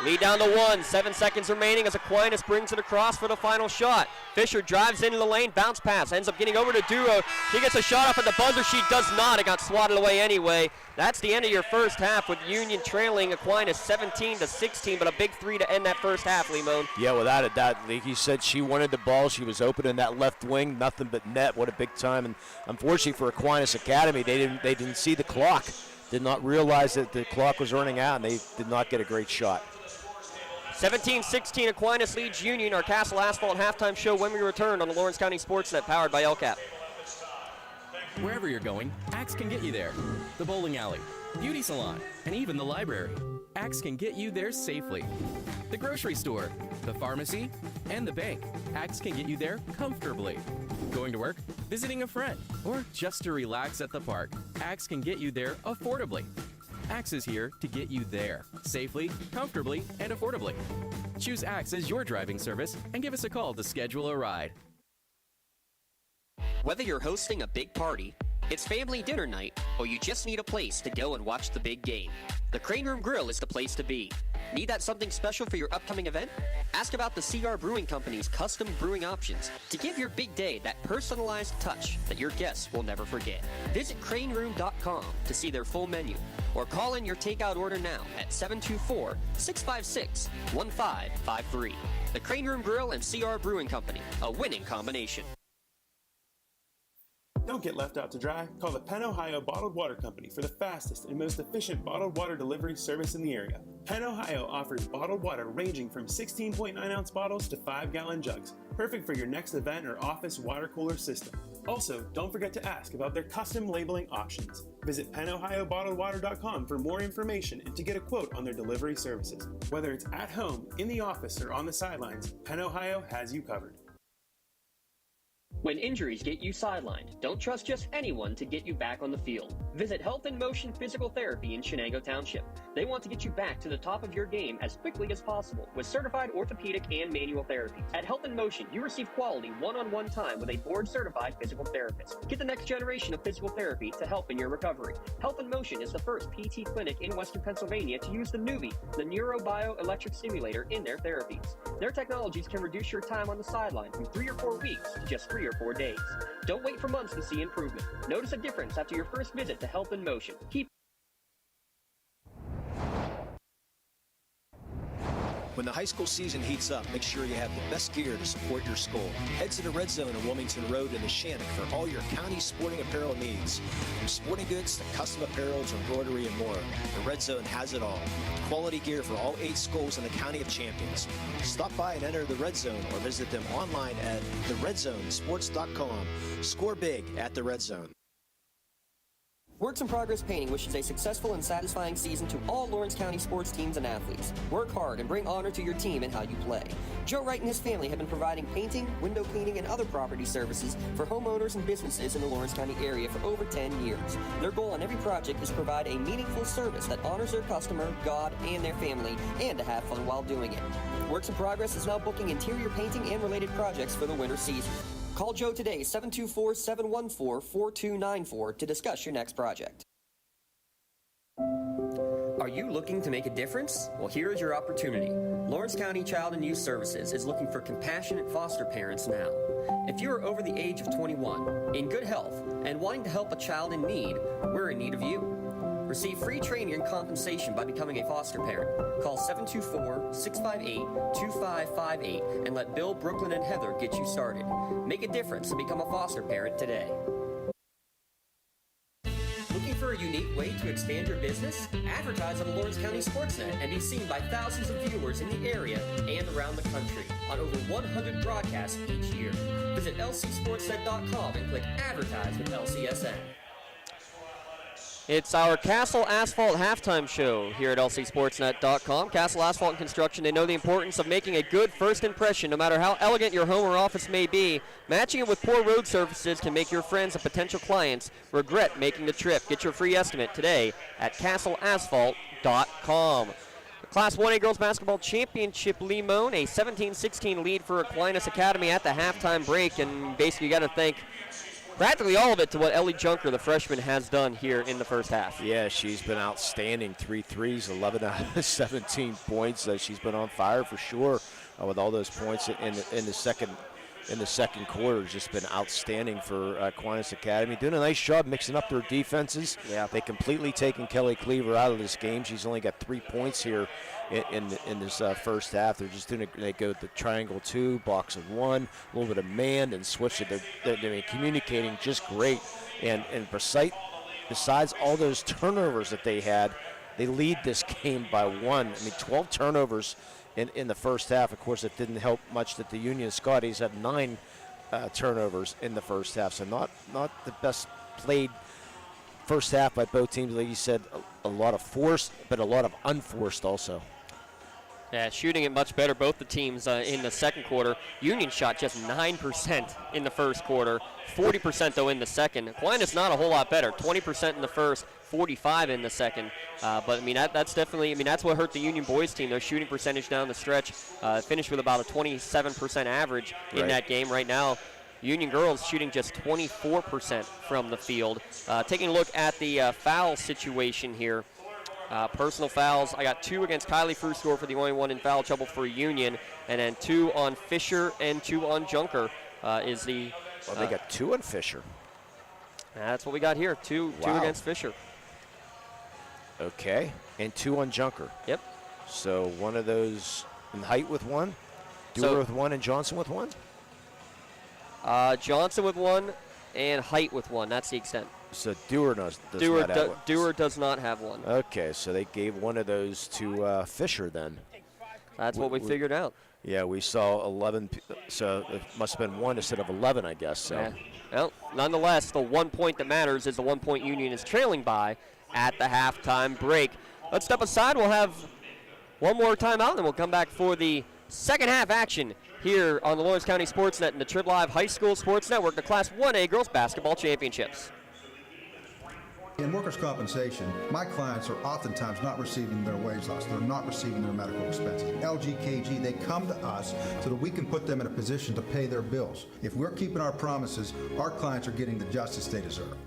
Lead down to 1. 7 seconds remaining as Aquinas brings it across for the final shot. Fisher drives into the lane. Bounce pass. Ends up getting over to Duro. She gets a shot off at the buzzer. She does not. It got swatted away anyway. That's the end of your first half with Union trailing Aquinas 17-16, but a big 3 to end that first half, Limon. Yeah, without a doubt. Like he said, she wanted the ball. She was open in that left wing. Nothing but net. What a big time. And unfortunately for Aquinas Academy, they didn't see the clock. Did not realize that the clock was running out, and they did not get a great shot. 17-16, Aquinas leads Union. Our Castle Asphalt halftime show when we return on the Lawrence County SportsNet, powered by LCAP. Wherever you're going, Axe can get you there. The bowling alley, beauty salon, and even the library. Axe can get you there safely. The grocery store, the pharmacy, and the bank. Axe can get you there comfortably. Going to work, visiting a friend, or just to relax at the park. Axe can get you there affordably. Axe is here to get you there, safely, comfortably, and affordably. Choose Axe as your driving service and give us a call to schedule a ride. Whether you're hosting a big party, it's family dinner night, or you just need a place to go and watch the big game, the Crane Room Grill is the place to be. Need that something special for your upcoming event? Ask about the CR Brewing Company's custom brewing options to give your big day that personalized touch that your guests will never forget. Visit craneroom.com to see their full menu, or call in your takeout order now at 724-656-1553. The Crane Room Grill and CR Brewing Company, a winning combination. Don't get left out to dry. Call the Penn Ohio Bottled Water Company for the fastest and most efficient bottled water delivery service in the area. Penn Ohio offers bottled water ranging from 16.9-ounce bottles to 5-gallon jugs, perfect for your next event or office water cooler system. Also, don't forget to ask about their custom labeling options. Visit PenOhioBottledWater.com for more information and to get a quote on their delivery services. Whether it's at home, in the office, or on the sidelines, Penn Ohio has you covered. When injuries get you sidelined, don't trust just anyone to get you back on the field. Visit Health in Motion Physical Therapy in Shenango Township. They want to get you back to the top of your game as quickly as possible with certified orthopedic and manual therapy. At Health in Motion, you receive quality one-on-one time with a board-certified physical therapist. Get the next generation of physical therapy to help in your recovery. Health in Motion is the first PT clinic in Western Pennsylvania to use the Nuvie, the neurobioelectric simulator, in their therapies. Their technologies can reduce your time on the sideline from 3 or 4 weeks to just 3 or 4 days. Don't wait for months to see improvement. Notice a difference after your first visit to Health in Motion. When the high school season heats up, make sure you have the best gear to support your school. Head to the Red Zone on Wilmington Road in the Shannock for all your county sporting apparel needs. From sporting goods to custom apparel to embroidery and more, the Red Zone has it all. Quality gear for all 8 schools in the County of Champions. Stop by and enter the Red Zone or visit them online at theredzonesports.com. Score big at the Red Zone. Works in Progress Painting wishes a successful and satisfying season to all Lawrence County sports teams and athletes. Work hard and bring honor to your team and how you play. Joe Wright and his family have been providing painting, window cleaning, and other property services for homeowners and businesses in the Lawrence County area for over 10 years. Their goal on every project is to provide a meaningful service that honors their customer, God, and their family, and to have fun while doing it. Works in Progress is now booking interior painting and related projects for the winter season. Call Joe today, 724-714-4294 to discuss your next project. Are you looking to make a difference? Well, here is your opportunity. Lawrence County Child and Youth Services is looking for compassionate foster parents now. If you are over the age of 21, in good health, and wanting to help a child in need, we're in need of you. Receive free training and compensation by becoming a foster parent. Call 724-658-2558 and let Bill, Brooklyn, and Heather get you started. Make a difference and become a foster parent today. Looking for a unique way to expand your business? Advertise on the Lawrence County SportsNet and be seen by thousands of viewers in the area and around the country on over 100 broadcasts each year. Visit lcsportsnet.com and click Advertise with LCSN. It's our Castle Asphalt halftime show here at lcsportsnet.com. Castle Asphalt and Construction, they know the importance of making a good first impression, no matter how elegant your home or office may be. Matching it with poor road surfaces can make your friends and potential clients regret making the trip. Get your free estimate today at castleasphalt.com. Class 1A Girls Basketball Championship Limon, a 17-16 lead for Aquinas Academy at the halftime break, and basically you got to thank practically all of it to what Ellie Junker, the freshman, has done here in the first half. Yeah, she's been outstanding. 3 threes, 11 out of 17 points. She's been on fire for sure with all those points in the second quarter. Just been outstanding for Aquinas Academy. Doing a nice job mixing up their defenses. Yeah. They completely taken Kelly Cleaver out of this game. She's only got 3 points here in this first half. They're just they go the triangle 2, box of 1, a little bit of man, and switch it. They're communicating just great. And besides all those turnovers that they had, they lead this game by 1. I mean, 12 turnovers in the first half. Of course, it didn't help much that the Union Scotties had 9 turnovers in the first half. So not the best played first half by both teams. Like you said, a lot of forced, but a lot of unforced also. Yeah, shooting it much better, both the teams in the second quarter. Union shot just 9% in the first quarter, 40% though in the second. Aquinas not a whole lot better, 20% in the first, 45 in the second. But I mean, that's definitely, that's what hurt the Union boys team. Their shooting percentage down the stretch finished with about a 27% average in that game. Right now, Union girls shooting just 24% from the field. Taking a look at the foul situation here. Personal fouls, I got 2 against Kylie Frustor for the only one in foul trouble for Union, and then 2 on Fisher and 2 on Junker is the... Well, they got 2 on Fisher. That's what we got here, 2 against Fisher. Okay, and 2 on Junker. Yep. So one of those in height with 1, Dewar with 1, and Johnson with 1? Johnson with 1 and height with 1, that's the extent. So Dewar does not have 1. Okay, so they gave one of those to Fisher then. That's what we figured out. Yeah, we saw 11, so it must have been 1 instead of 11, I guess. So. Yeah. Well, nonetheless, the 1 point that matters is the 1 point Union is trailing by at the halftime break. Let's step aside. We'll have one more timeout, and then we'll come back for the second half action here on the Lawrence County SportsNet and the TRIB Live High School Sports Network, the Class 1A Girls Basketball Championships. In workers' compensation, my clients are oftentimes not receiving their wage loss. They're not receiving their medical expenses. LGKG, they come to us so that we can put them in a position to pay their bills. If we're keeping our promises, our clients are getting the justice they deserve.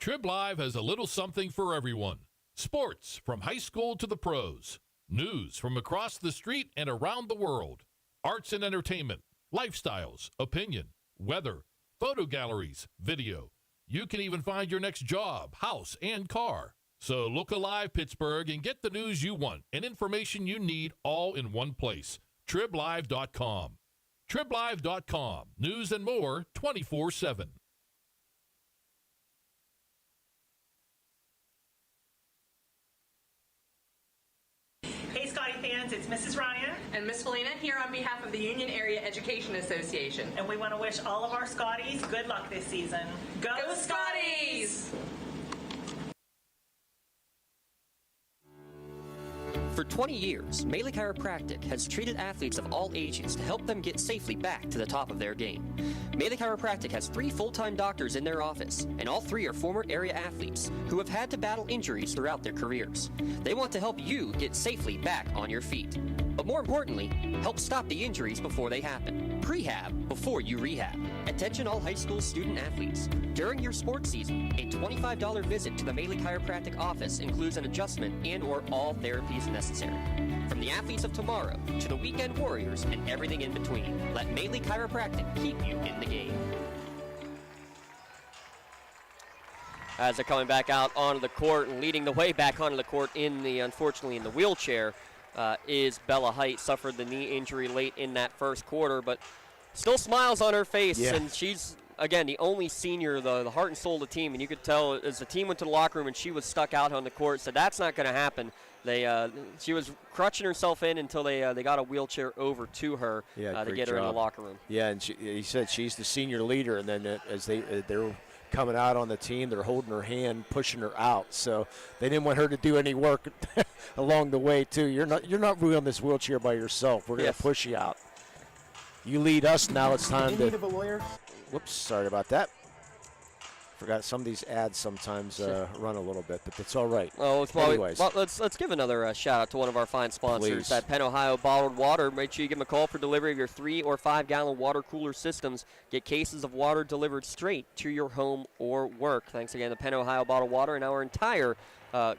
TRIB Live has a little something for everyone. Sports from high school to the pros. News from across the street and around the world. Arts and entertainment, lifestyles, opinion, weather, photo galleries, video. You can even find your next job, house, and car. So look alive, Pittsburgh, and get the news you want and information you need all in one place. TRIBLive.com. TRIBLive.com. News and more 24/7. Hey, Scotty fans, it's Mrs. Ryan and Miss Felina here on behalf of the Union Area Education Association. And we want to wish all of our Scotties good luck this season. Go Scotties! For 20 years, Melee Chiropractic has treated athletes of all ages to help them get safely back to the top of their game. Melee Chiropractic has 3 full-time doctors in their office, and all 3 are former area athletes who have had to battle injuries throughout their careers. They want to help you get safely back on your feet. But more importantly, help stop the injuries before they happen. Prehab before you rehab. Attention all high school student athletes. During your sports season, a $25 visit to the Melee Chiropractic office includes an adjustment and or all therapies necessary. From the athletes of tomorrow to the weekend warriors and everything in between, let Melee Chiropractic keep you in the game. As they're coming back out onto the court and leading the way back onto the court unfortunately in the wheelchair, is Bella Height. Suffered the knee injury late in that first quarter, but still smiles on her face, and she's, again, the only senior, the heart and soul of the team, and you could tell as the team went to the locker room and she was stuck out on the court, so that's not going to happen. She was crutching herself in until they got a wheelchair over to her to get her in the locker room. Yeah, and he said she's the senior leader, and then as they're coming out on the team. They're holding her hand, pushing her out. So they didn't want her to do any work along the way, too. You're not really on this wheelchair by yourself. We're going to push you out. You lead us now. It's time In to. need of a lawyer? Whoops, sorry about that. Forgot some of these ads sometimes run a little bit, but it's all right. Oh, it's probably, anyways. well, let's give another shout out to one of our fine sponsors, Please. that Penn Ohio Bottled Water. Make sure you give them a call for delivery of your 3 or 5 gallon water cooler systems. Get cases of water delivered straight to your home or work. Thanks again to Penn Ohio Bottled Water and our entire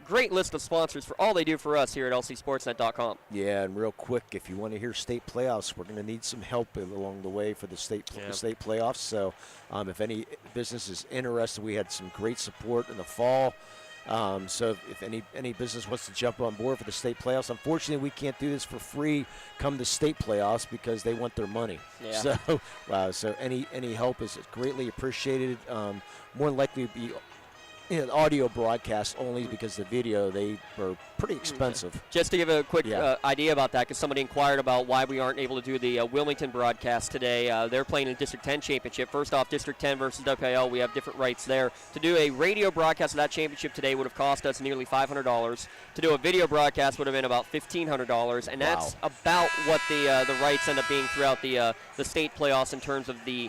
great list of sponsors for all they do for us here at lcsportsnet.com. Yeah, and real quick, if you want to hear state playoffs, we're going to need some help along the way for the state playoffs. So if any business is interested, we had some great support in the fall. So if any business wants to jump on board for the state playoffs, unfortunately we can't do this for free come the state playoffs because they want their money. Yeah. So any help is greatly appreciated. More than likely be audio broadcast only because the video, they were pretty expensive. Just to give a quick idea about that, because somebody inquired about why we aren't able to do the Wilmington broadcast today. They're playing in District 10 championship. First off, District 10 versus WPIAL, we have different rights there. To do a radio broadcast of that championship today would have cost us nearly $500. To do a video broadcast would have been about $1,500, and that's about what the rights end up being throughout the state playoffs in terms of the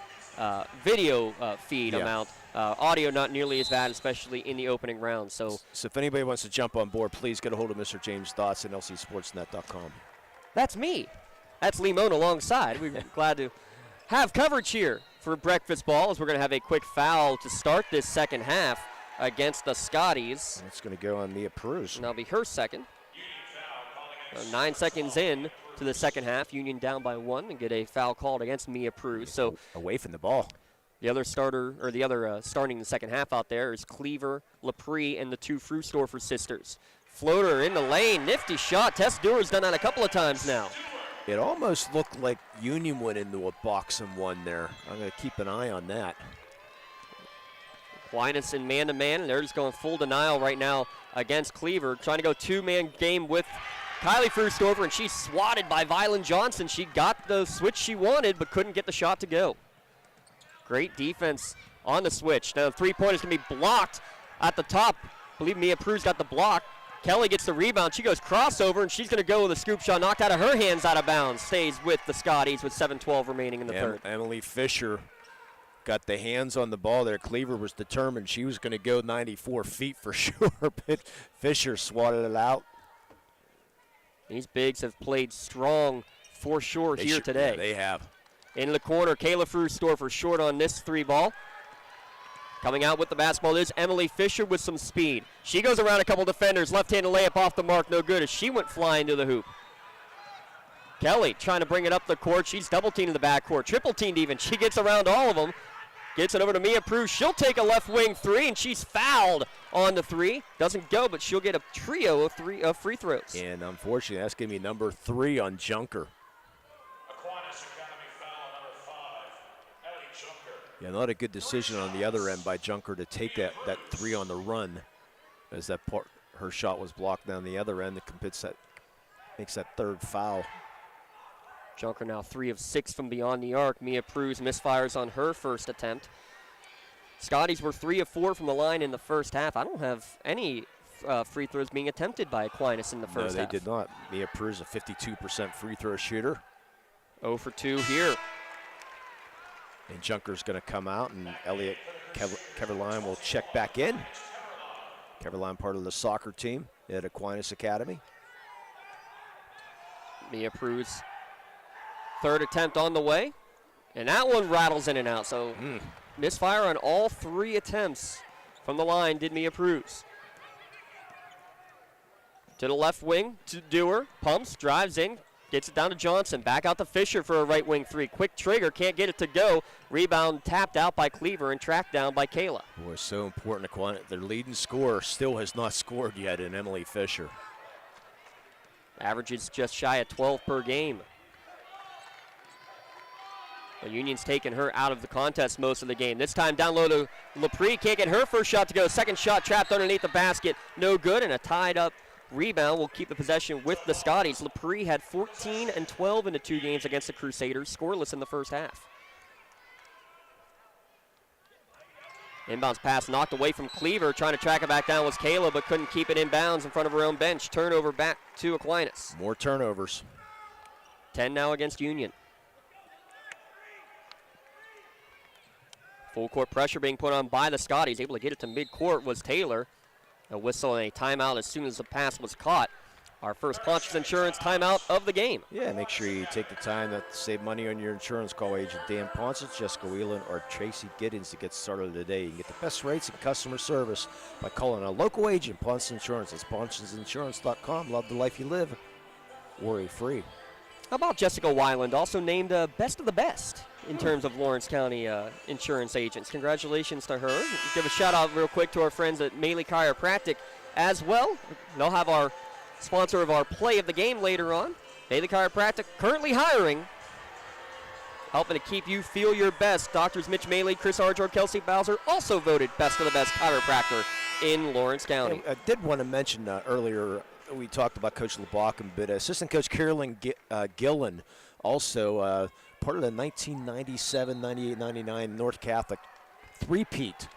video feed amount. Audio not nearly as bad, especially in the opening round. So if anybody wants to jump on board, please get a hold of Mr. James Dotson at lcsportsnet.com. That's me. That's Lee Moan alongside. We're glad to have coverage here for breakfast ball, as we're going to have a quick foul to start this second half against the Scotties. It's going to go on Mia Pruz. And that'll be her second. 9 seconds in to the second half. Union down by 1 and get a foul called against Mia Pruz. So away from the ball. The other starting the second half out there is Cleaver, Lepre, and the 2 Frustorfer sisters. Floater in the lane, nifty shot. Tess Dewar's done that a couple of times now. It almost looked like Union went into a box and won there. I'm going to keep an eye on that. Aquinas in man-to-man, and they're just going full denial right now against Cleaver. Trying to go 2-man game with Kylie Frustorfer, and she's swatted by Violet Johnson. She got the switch she wanted, but couldn't get the shot to go. Great defense on the switch. Now the three-pointer is going to be blocked at the top. I believe Mia Pruz got the block. Kelly gets the rebound. She goes crossover, and she's going to go with a scoop shot knocked out of her hands, out of bounds. Stays with the Scotties with 7:12 remaining in the third. Emily Fisher got the hands on the ball there. Cleaver was determined she was going to go 94 feet for sure, but Fisher swatted it out. These bigs have played strong for sure here today. Yeah, they have. In the corner, Kayla Frustorfer short on this 3 ball. Coming out with the basketball is Emily Fisher with some speed. She goes around a couple defenders. Left-handed layup off the mark, no good as she went flying to the hoop. Kelly trying to bring it up the court. She's double-teamed in the backcourt, triple-teamed even. She gets around all of them. Gets it over to Mia Pruz. She'll take a left wing 3, and she's fouled on the 3. Doesn't go, but she'll get a trio of free throws. And unfortunately, that's going to be number 3 on Junker. Yeah, not a good decision on the other end by Junker to take that 3 on the run, as her shot was blocked down the other end. That makes that 3rd foul. Junker now 3 of 6 from beyond the arc. Mia Pruz misfires on her first attempt. Scotties were 3 of 4 from the line in the first half. I don't have any free throws being attempted by Aquinas in the first half. No, they did not. Mia Pruz, a 52% free throw shooter. 0 for 2 here. And Junker's going to come out, and Elliot Keverline will check back in. Keverline, part of the soccer team at Aquinas Academy. Mia Pruz, 3rd attempt on the way. And that one rattles in and out. So misfire on all 3 attempts from the line did Mia Pruz. To the left wing, to Dewar, pumps, drives in. Gets it down to Johnson. Back out to Fisher for a right wing 3. Quick trigger. Can't get it to go. Rebound tapped out by Cleaver and tracked down by Kayla. Boy, so important. Their leading scorer still has not scored yet in Emily Fisher. Averages just shy of 12 per game. The Union's taken her out of the contest most of the game. This time down low to Lepre. Can't get her first shot to go. Second shot trapped underneath the basket. No good, and a tied up rebound will keep the possession with the Scotties. Lepre had 14 and 12 in the 2 games against the Crusaders, scoreless in the first half. Inbounds pass knocked away from Cleaver. Trying to track it back down was Kayla, but couldn't keep it inbounds in front of her own bench. Turnover back to Aquinas. More turnovers. 10 now against Union. Full court pressure being put on by the Scotties. Able to get it to midcourt was Taylor. A whistle and a timeout as soon as the pass was caught. Our first Ponch's Insurance timeout of the game. Yeah, make sure you take the time to save money on your insurance. Call agent Dan Ponce, Jessica Whelan, or Tracy Giddens to get started today. You can get the best rates and customer service by calling a local agent. Ponce Insurance. It's poncesinsurance.com. Love the life you live. Worry free. How about Jessica Weiland, also named Best of the Best in terms of Lawrence County insurance agents. Congratulations to her. Give a shout out real quick to our friends at Maley Chiropractic as well. They'll have our sponsor of our play of the game later on. Maley Chiropractic currently hiring, helping to keep you feel your best. Doctors Mitch Maley, Chris Arjor, Kelsey Bowser also voted Best of the Best chiropractor in Lawrence County. I did want to mention earlier, we talked about Coach LeBach, but Assistant Coach Carolyn Gillen, also part of the 1997, 98, 99 North Catholic three-peat,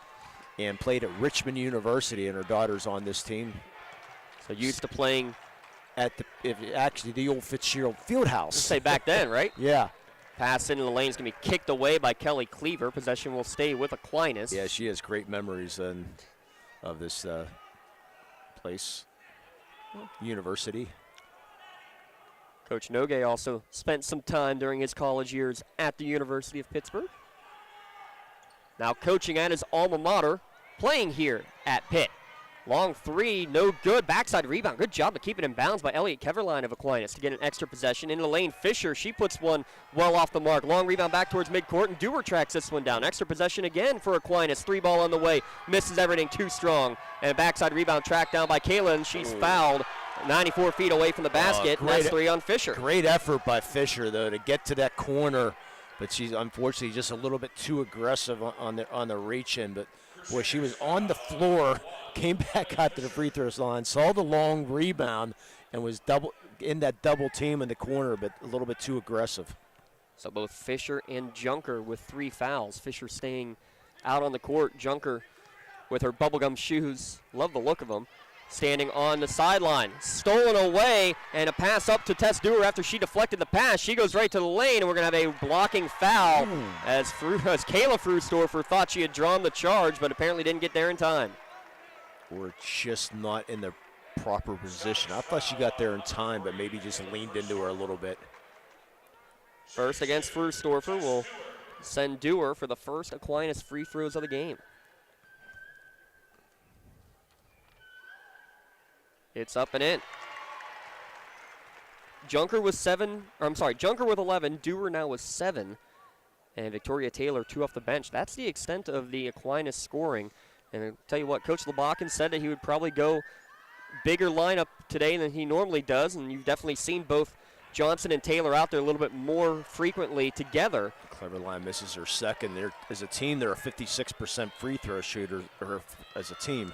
and played at Richmond University, and her daughter's on this team. So used to playing at the old Fitzgerald Fieldhouse. Say back then, right? Yeah. Pass into the lane is going to be kicked away by Kelly Cleaver. Possession will stay with Aquinas. Yeah, she has great memories of this place. University. Coach Nogue also spent some time during his college years at the University of Pittsburgh. Now coaching at his alma mater, playing here at Pitt. Long three, no good. Backside rebound. Good job to keep it in bounds by Elliott Keverline of Aquinas to get an extra possession. Into the lane, Fisher, she puts one well off the mark. Long rebound back towards midcourt, and Dewar tracks this one down. Extra possession again for Aquinas. Three ball on the way. Misses everything too strong. And a backside rebound tracked down by Kayla, and she's fouled 94 feet away from the basket. That's three on Fisher. Great effort by Fisher, though, to get to that corner. But she's unfortunately just a little bit too aggressive on the reach in. But boy, she was on the floor, came back out to the free throw line, saw the long rebound, and was in that double team in the corner, but a little bit too aggressive. So both Fisher and Junker with 3 fouls. Fisher staying out on the court. Junker with her bubblegum shoes. Love the look of them. Standing on the sideline. Stolen away, and a pass up to Tess Dewar after she deflected the pass. She goes right to the lane, and we're going to have a blocking foul as Kayla Frustorfer thought she had drawn the charge, but apparently didn't get there in time. Or just not in the proper position. I thought she got there in time, but maybe just leaned into her a little bit. First against Frustorfer will send Dewar for the first Aquinas free throws of the game. It's up and in. Junker with 11. Dewar now with 7. And Victoria Taylor 2 off the bench. That's the extent of the Aquinas scoring. And I'll tell you what, Coach LeBach said that he would probably go bigger lineup today than he normally does. And you've definitely seen both Johnson and Taylor out there a little bit more frequently together. Cleverline misses her second. As a team, they're a 56% free throw shooter as a team.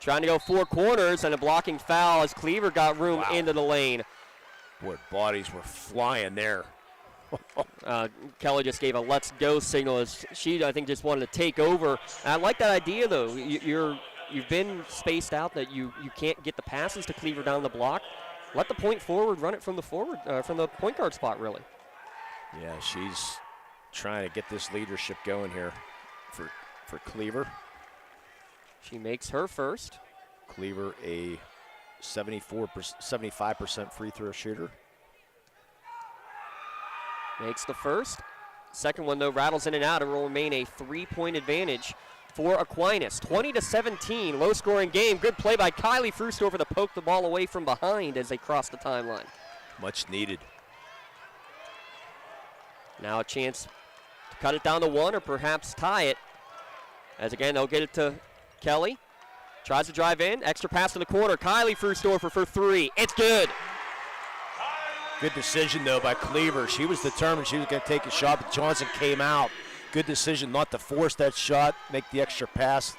Trying to go 4 corners, and a blocking foul as Cleaver got room into the lane. Boy, bodies were flying there. Kelly just gave a let's go signal as she, I think, just wanted to take over. And I like that idea, though. You've been spaced out that you can't get the passes to Cleaver down the block. Let the point forward run it from the from the point guard spot, really. Yeah, she's trying to get this leadership going here for Cleaver. She makes her first. Cleaver, a 75% free throw shooter. Makes the first. Second one, though, rattles in and out. It will remain a 3-point advantage for Aquinas. 20-17, low-scoring game. Good play by Kylie Frustorfer to poke the ball away from behind as they cross the timeline. Much needed. Now a chance to cut it down to 1 or perhaps tie it. As again, they'll get it to Kelly. Tries to drive in. Extra pass to the corner. Kylie Frustorfer for 3. It's good. Good decision, though, by Cleaver. She was determined she was going to take a shot, but Johnson came out. Good decision not to force that shot, make the extra pass.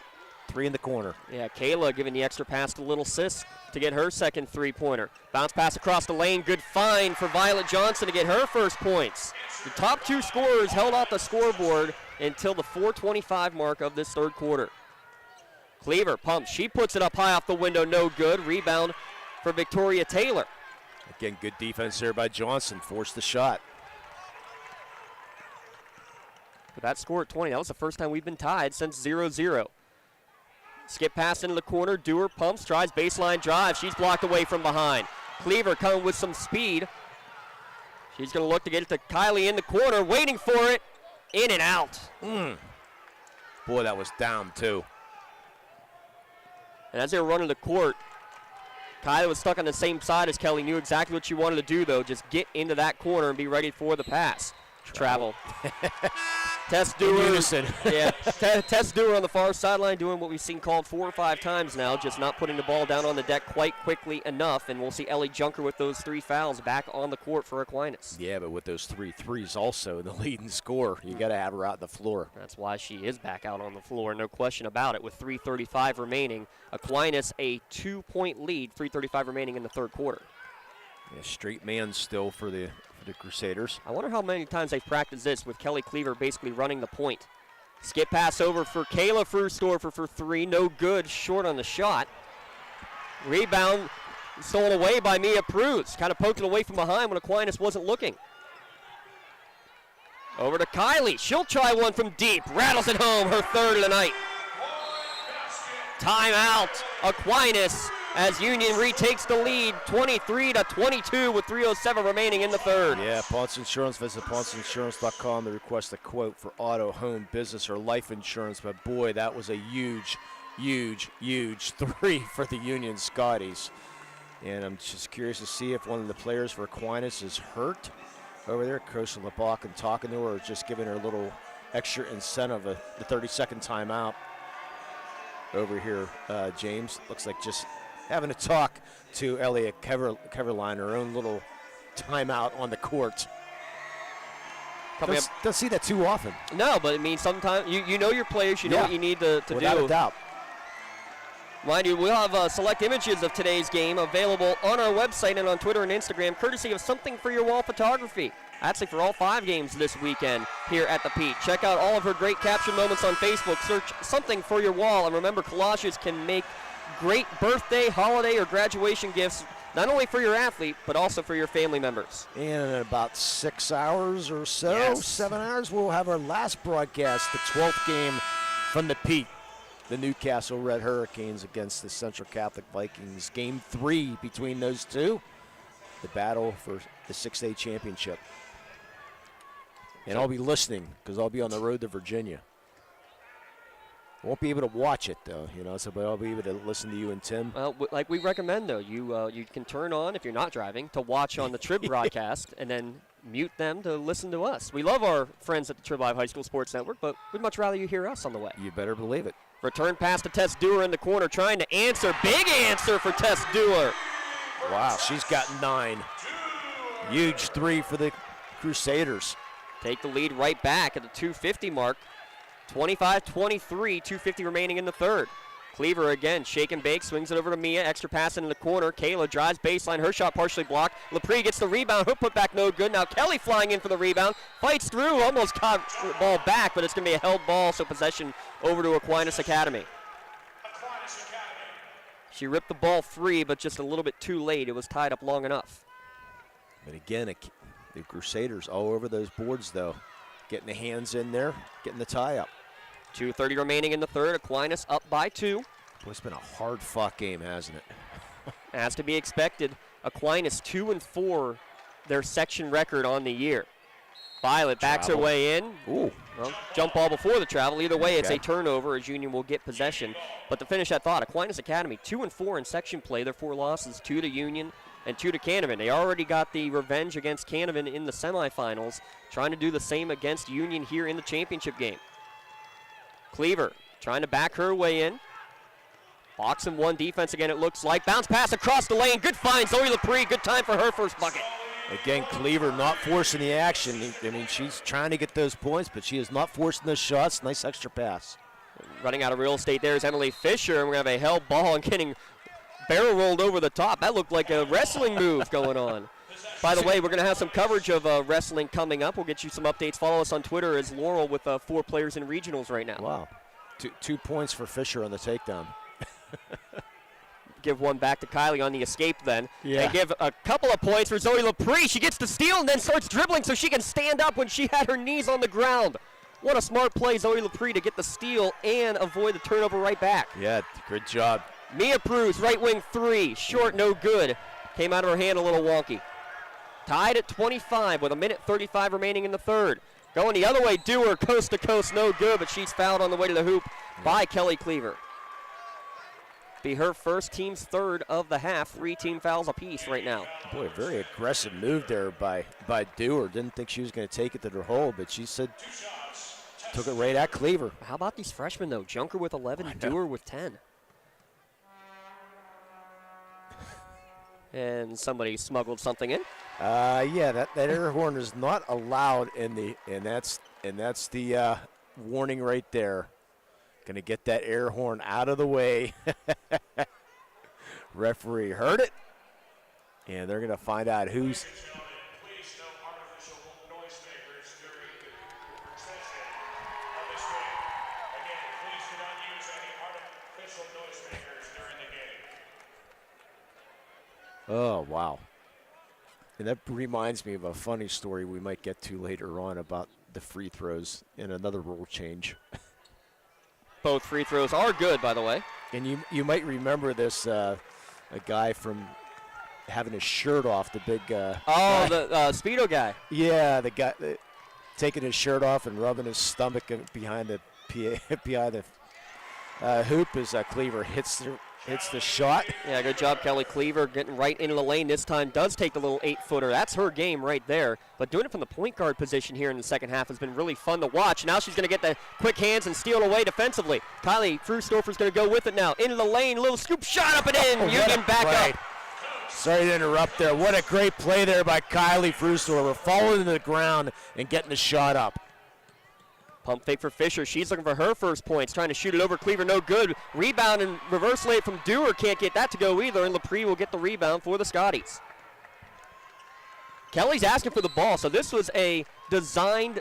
3 in the corner. Yeah, Kayla giving the extra pass to Little Sis to get her second 3-pointer. Bounce pass across the lane. Good find for Violet Johnson to get her first points. The top 2 scorers held off the scoreboard until the 4:25 mark of this third quarter. Cleaver pumps. She puts it up high off the window. No good. Rebound for Victoria Taylor. Again, good defense there by Johnson. Forced the shot. With that score at 20, that was the first time we've been tied since 0-0. Skip pass into the corner. Dewar pumps, tries baseline drive. She's blocked away from behind. Cleaver coming with some speed. She's going to look to get it to Kylie in the corner, waiting for it. In and out. Boy, that was down, too. And as they were running the court, Kylie was stuck on the same side as Kelly. Knew exactly what she wanted to do, though. Just get into that corner and be ready for the pass. Travel. Tess Dewar. Yeah, Tess Dewar on the far sideline doing what we've seen called 4 or 5 times now, just not putting the ball down on the deck quite quickly enough. And we'll see Ellie Junker with those 3 fouls back on the court for Aquinas. Yeah, but with those 3 threes also, the leading scorer, you got to have her out on the floor. That's why she is back out on the floor, no question about it. With 3:35 remaining, Aquinas a 2-point lead, 3:35 remaining in the third quarter. Yeah, straight man still for the Crusaders. I wonder how many times they've practiced this with Kelly Cleaver basically running the point. Skip pass over for Kayla Frustorfer for 3. No good, short on the shot. Rebound stolen away by Mia Pruz. Kind of poking away from behind when Aquinas wasn't looking. Over to Kylie. She'll try one from deep. Rattles it home, her third of the night. Timeout, Aquinas, as Union retakes the lead, 23-22 with 3:07 remaining in the third. Yeah, Ponce Insurance. Visit PonceInsurance.com to request a quote for auto, home, business, or life insurance. But boy, that was a huge 3 for the Union Scotties. And I'm just curious to see if one of the players for Aquinas is hurt over there. Coach LeBach and talking to her, or just giving her a little extra incentive, the 30-second timeout over here. James looks like just having a talk to Elliot Keverline, her own little timeout on the court. Don't see that too often. No, but it means sometimes you know your players, you know what you need to do. Without a doubt. Mind you, we'll have select images of today's game available on our website and on Twitter and Instagram, courtesy of Something for Your Wall Photography. Actually, for all 5 games this weekend here at the Pete. Check out all of her great caption moments on Facebook. Search Something for Your Wall. And remember, collages can make great birthday, holiday, or graduation gifts, not only for your athlete, but also for your family members. And in about 6 hours or so, 7 hours, we'll have our last broadcast, the 12th game from the Pete. The Newcastle Red Hurricanes against the Central Catholic Vikings. Game 3 between those two. The battle for the 6A championship. And I'll be listening because I'll be on the road to Virginia. I won't be able to watch it, though, but I'll be able to listen to you and Tim. Well, like we recommend, though, you can turn on, if you're not driving, to watch on the TRIB broadcast and then mute them to listen to us. We love our friends at the TRIB Live High School Sports Network, but we'd much rather you hear us on the way. You better believe it. Return pass to Tess Dewar in the corner, trying to answer. Big answer for Tess Dewar. Wow, she's got 9. Huge 3 for the Crusaders. Take the lead right back at the 2:50 mark. 25-23, 2:50 remaining in the third. Cleaver again, shake and bake, swings it over to Mia. Extra pass into the corner. Kayla drives baseline. Her shot partially blocked. Lepre gets the rebound. Her put back no good. Now Kelly flying in for the rebound. Fights through, almost caught the ball back, but it's going to be a held ball, so possession over to Aquinas Academy. She ripped the ball free, but just a little bit too late. It was tied up long enough. But again, the Crusaders all over those boards, though. Getting the hands in there, getting the tie up. 2:30 remaining in the third. Aquinas up by 2. Boy, it's been a hard-fought game, hasn't it? As to be expected, Aquinas 2-4, their section record on the year. Violet backs her way in. Ooh. Well, jump ball before the travel. Either way, it's a turnover as Union will get possession. But to finish that thought, Aquinas Academy 2-4 in section play. Their 4 losses, 2 to Union and 2 to Canavan. They already got the revenge against Canavan in the semifinals, trying to do the same against Union here in the championship game. Cleaver trying to back her way in. Box and 1 defense again, it looks like. Bounce pass across the lane. Good find, Zoe Lepre. Good time for her first bucket. Again, Cleaver not forcing the action. I mean, she's trying to get those points, but she is not forcing those shots. Nice extra pass. Running out of real estate there is Emily Fisher, and we're going to have a held ball and getting barrel rolled over the top. That looked like a wrestling move going on. By the way, we're going to have some coverage of wrestling coming up. We'll get you some updates. Follow us on Twitter as Laurel with 4 players in regionals right now. Wow. 2 points for Fisher on the takedown. Give one back to Kylie on the escape then. Yeah. And give a couple of points for Zoe Laprie. She gets the steal and then starts dribbling so she can stand up when she had her knees on the ground. What a smart play, Zoe Laprie, to get the steal and avoid the turnover right back. Yeah, good job. Mia Pruz, right wing 3. Short, no good. Came out of her hand a little wonky. Tied at 25 with 1:35 remaining in the third. Going the other way, Dewar, coast to coast, no good, but she's fouled on the way to the hoop by Kelly Cleaver. Be her first, team's third of the half. 3 team fouls apiece right now. Boy, very aggressive move there by Dewar. Didn't think she was going to take it to the hole, but she said took it right at Cleaver. How about these freshmen, though? Junker with 11, Dewar with 10. And somebody smuggled something in. Yeah, that air horn is not allowed and that's the warning right there. Going to get that air horn out of the way. Referee heard it, and they're going to find out who's. Oh, wow. And that reminds me of a funny story we might get to later on about the free throws and another rule change. Both free throws are good, by the way. And you might remember this, a guy from having his shirt off, the big the Speedo guy. Yeah, the guy taking his shirt off and rubbing his stomach behind the hoop as Cleaver hits the shot. Yeah, good job, Kelly Cleaver, getting right into the lane this time. Does take the little 8-footer. That's her game right there. But doing it from the point guard position here in the second half has been really fun to watch. Now she's going to get the quick hands and steal it away defensively. Kylie Frustorfer's going to go with it now. Into the lane, little scoop shot up and in. Union back up. Sorry to interrupt there. What a great play there by Kylie Frustorfer, falling to the ground and getting the shot up. Pump fake for Fisher. She's looking for her first points. Trying to shoot it over Cleaver. No good. Rebound and reverse lay from Dewar. Can't get that to go either. And Laprie will get the rebound for the Scotties. Kelly's asking for the ball. So this was a designed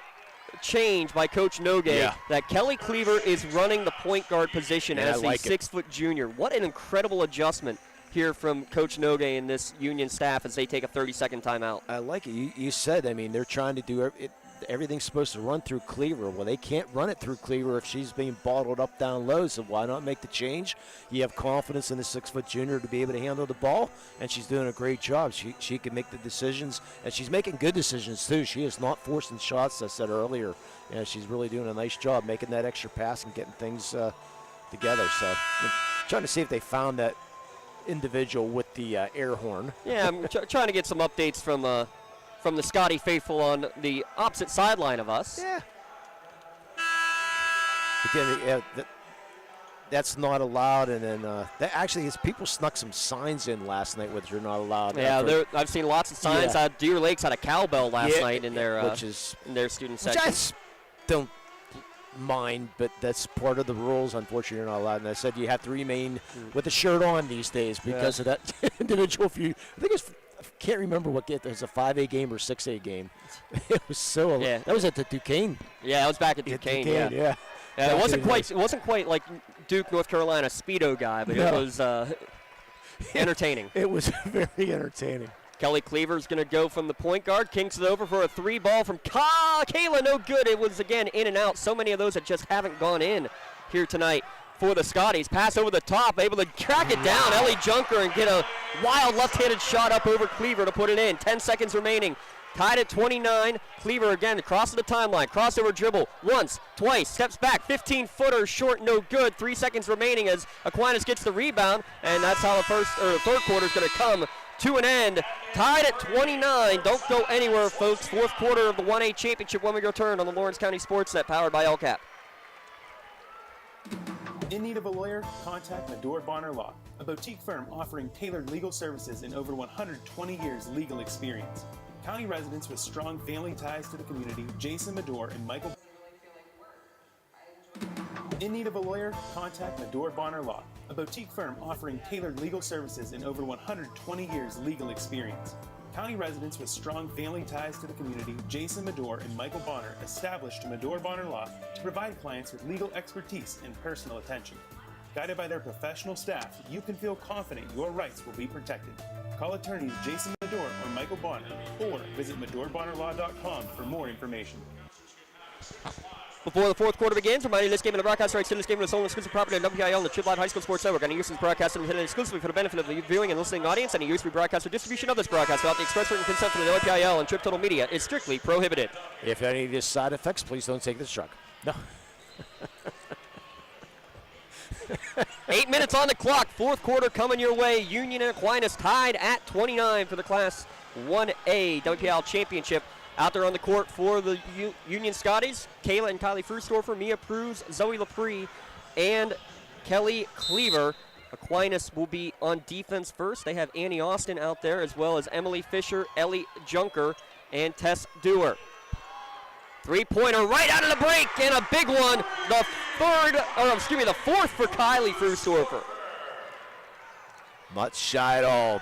change by Coach Nogay that Kelly Cleaver is running the point guard position as a 6-foot junior. What an incredible adjustment here from Coach Nogay and this Union staff as they take a 30-second timeout. I like it. You said, I mean, they're trying to do it. Everything's supposed to run through Cleaver. Well, they can't run it through Cleaver if she's being bottled up down low, so why not make the change? You have confidence in the 6-foot junior to be able to handle the ball, and she's doing a great job. She can make the decisions, and she's making good decisions, too. She is not forcing shots, as I said earlier. And she's really doing a nice job making that extra pass and getting things together. So I'm trying to see if they found that individual with the air horn. Yeah, I'm trying to get some updates from the Scotty faithful on the opposite sideline of us. Yeah. Again, that's not allowed. And then actually, people snuck some signs in last night which are not allowed. Yeah, I've seen lots of signs. Deer Lakes had a cowbell last night in their in their student section. Which I don't mind, but that's part of the rules. Unfortunately, you're not allowed. And I said you have to remain with a shirt on these days because of that individual view. I can't remember what game. It was a 5A game or 6A game. It was so. Yeah. That was at the Duquesne. Yeah, it was back at Duquesne. Yeah. It wasn't quite like Duke, North Carolina Speedo guy, but it was entertaining. It was very entertaining. Kelly Cleaver's going to go from the point guard. Kinks it over for a 3-ball from Kayla. No good. It was, again, in and out. So many of those that just haven't gone in here tonight for the Scotties. Pass over the top, able to track it down. Ellie Junker and get a wild left-handed shot up over Cleaver to put it in. 10 seconds remaining. Tied at 29. Cleaver again across the timeline. Crossover dribble once, twice. Steps back. 15-footer short, no good. 3 seconds remaining as Aquinas gets the rebound. And that's how the third quarter is going to come to an end. Tied at 29. Don't go anywhere, folks. Fourth quarter of the 1A championship when we return on the Lawrence County SportsNet, powered by LCAP. In need of a lawyer? Contact Medore Bonner Law, a boutique firm offering tailored legal services and over 120 years legal experience. County residents with strong family ties to the community, Jason Medore and Michael. In need of a lawyer? Contact Medore Bonner Law, a boutique firm offering tailored legal services and over 120 years legal experience. County residents with strong family ties to the community, Jason Medore and Michael Bonner, established Medore Bonner Law to provide clients with legal expertise and personal attention. Guided by their professional staff, you can feel confident your rights will be protected. Call attorneys Jason Medore or Michael Bonner, or visit MedoreBonnerLaw.com for more information. Before the fourth quarter begins, reminding you this game and the broadcast rights to this game is sole exclusive property of WPIAL and the TRIB Live High School Sports Network. Any use of this broadcast is intended exclusively for the benefit of the viewing and listening audience. Any use, rebroadcast, or distribution of this broadcast without the express written consent from the WPIAL and TRIB Total Media is strictly prohibited. If any of these side effects, please don't take this drug. No. 8 minutes on the clock. Fourth quarter coming your way. Union and Aquinas tied at 29 for the Class 1A WPIAL Championship. Out there on the court for the Union Scotties, Kayla and Kylie Frustorfer, Mia Pruz, Zoe Laprie, and Kelly Cleaver. Aquinas will be on defense first. They have Annie Austin out there, as well as Emily Fisher, Ellie Junker, and Tess Dewar. Three-pointer right out of the break, and a big one. The fourth for Kylie Frustorfer. Not shy at all.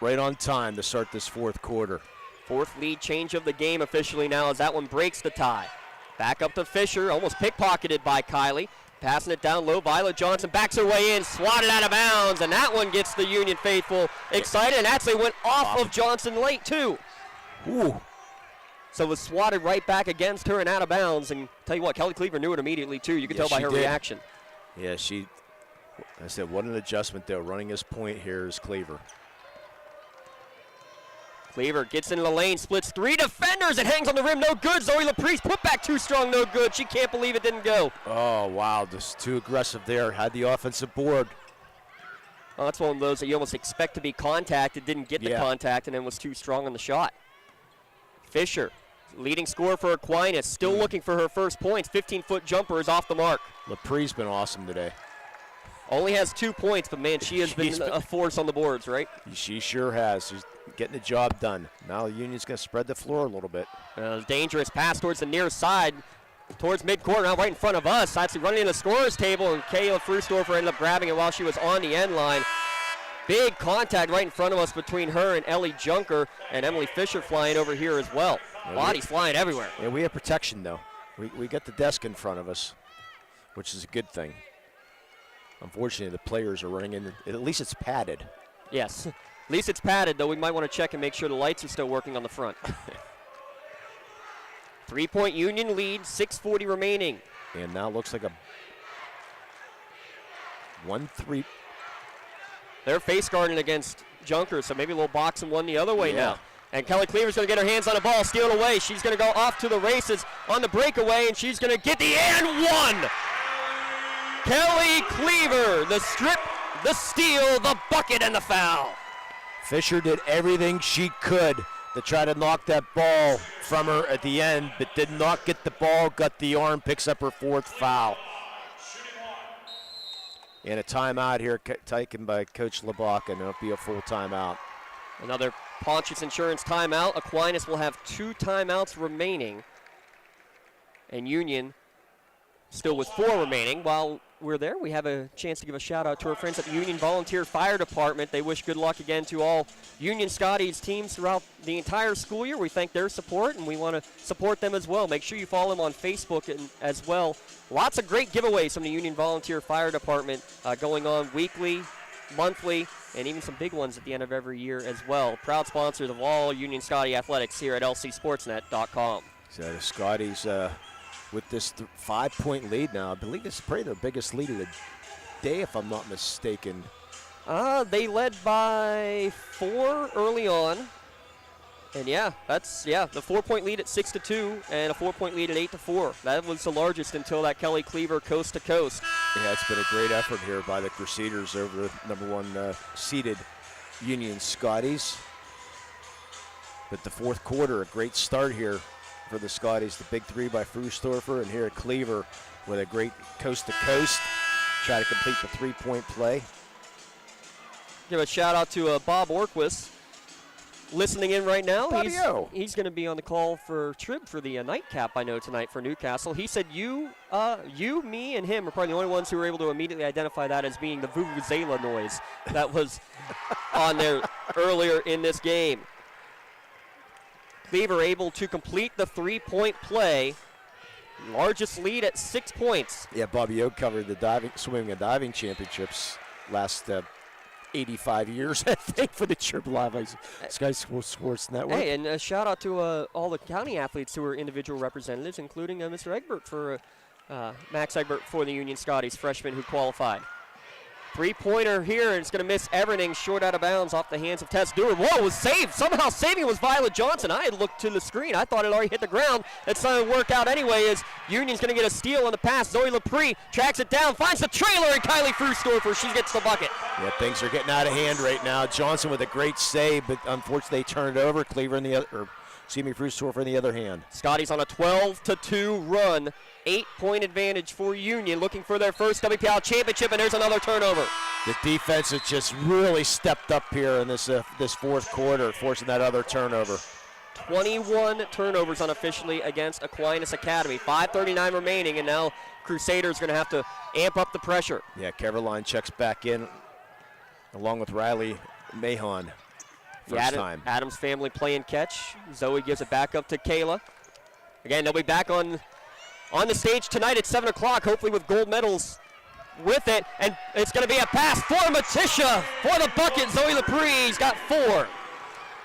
Right on time to start this fourth quarter. Fourth lead change of the game officially now as that one breaks the tie. Back up to Fisher, almost pickpocketed by Kylie. Passing it down low, Violet Johnson backs her way in, swatted out of bounds, and that one gets the Union faithful excited, and actually went off of Johnson late too. Ooh. So it was swatted right back against her and out of bounds, and tell you what, Kelly Cleaver knew it immediately too. You could tell by her reaction. Yeah, I said, what an adjustment though. Running his point here is Cleaver. Cleaver gets into the lane, splits three defenders, and hangs on the rim, no good. Zoe Laprise put back too strong, no good. She can't believe it didn't go. Oh, wow, just too aggressive there. Had the offensive board. Well, that's one of those that you almost expect to be contacted, didn't get the contact, and then was too strong on the shot. Fisher, leading scorer for Aquinas, still looking for her first points. 15-foot jumper is off the mark. Lapri's been awesome today. Only has 2 points, but man, she has been a force on the boards, right? She sure has. She's getting the job done. Now the Union's going to spread the floor a little bit. Dangerous pass towards the near side, towards midcourt, now right in front of us. Actually running in the scorer's table, and Kayla Frustorfer ended up grabbing it while she was on the end line. Big contact right in front of us between her and Ellie Junker, and Emily Fisher flying over here as well. Bodies flying everywhere. Yeah, we have protection, though. We got the desk in front of us, which is a good thing. Unfortunately, the players are running in. At least it's padded. Yes. At least it's padded, though. We might want to check and make sure the lights are still working on the front. 3-point Union lead, 6:40 remaining. And now looks like a 1-3. They're face guarding against Junker, so maybe a little box and one the other way now. And Kelly Cleaver's going to get her hands on the ball, steal it away. She's going to go off to the races on the breakaway, and she's going to get the and one. Kelly Cleaver, the strip, the steal, the bucket, and the foul. Fisher did everything she could to try to knock that ball from her at the end, but did not get the ball, got the arm, picks up her fourth foul. And a timeout here taken by Coach LeBach, and it'll be a full timeout. Another Pontius Insurance timeout. Aquinas will have 2 timeouts remaining. And Union still with 4 remaining. While we're there, we have a chance to give a shout out to our friends at the Union Volunteer Fire Department. They wish good luck again to all Union Scotties teams throughout the entire school year. We thank their support, and we want to support them as well. Make sure you follow them on Facebook as well. Lots of great giveaways from the Union Volunteer Fire Department going on weekly, monthly, and even some big ones at the end of every year as well. Proud sponsors of all Union Scotty athletics here at lcsportsnet.com. So the Scotties with this 5-point lead now. I believe it's probably their biggest lead of the day, if I'm not mistaken. They led by 4 early on. And the 4-point lead at 6-2 and a 4-point lead at 8-4. That was the largest until that Kelly Cleaver coast to coast. Yeah, it's been a great effort here by the Crusaders over the #1 seeded Union Scotties. But the fourth quarter, a great start here for the Scotties. The big 3 by Frustorfer, and here at Cleaver with a great coast to coast. Try to complete the 3-point play. Give a shout out to Bob Orquist. Listening in right now, he's going to be on the call for TRIB for the nightcap, I know, tonight for Newcastle. He said you, me, and him are probably the only ones who were able to immediately identify that as being the vuvuzela noise that was on there earlier in this game. Cleaver able to complete the three-point play. Largest lead at 6 points. Yeah, Bobby Oak covered the swimming and diving championships last 85 years, I think, for the TRIB Live Scotties Sports Network. Hey, and a shout out to all the county athletes who are individual representatives, including Mr. Egbert for Max Egbert for the Union Scotties, freshman who qualified. Three-pointer here, and it's going to miss everything, short out of bounds off the hands of Tess Dewar. Whoa, it was saved. Somehow saving it was Violet Johnson. I had looked to the screen. I thought it already hit the ground. It's not going to work out anyway as Union's going to get a steal on the pass. Zoe LaPree tracks it down, finds the trailer, and Kylie Frustorfer, she gets the bucket. Yeah, things are getting out of hand right now. Johnson with a great save, but unfortunately they turned it over. Cleaver in the other, Frustorfer in the other hand. Scotties on a 12-2 run. 8-point advantage for Union, looking for their first WPIAL championship, and there's another turnover. The defense has just really stepped up here in this fourth quarter, forcing that other turnover. 21 turnovers unofficially against Aquinas Academy. 5:39 remaining, and now Crusaders going to have to amp up the pressure. Yeah, Keverline checks back in, along with Riley Mahon. First time. Adams family playing catch. Zoe gives it back up to Kayla. Again, they'll be back on the stage tonight at 7 o'clock, hopefully with gold medals with it. And it's going to be a pass for Matisha for the bucket. Zoe LaPree's got 4.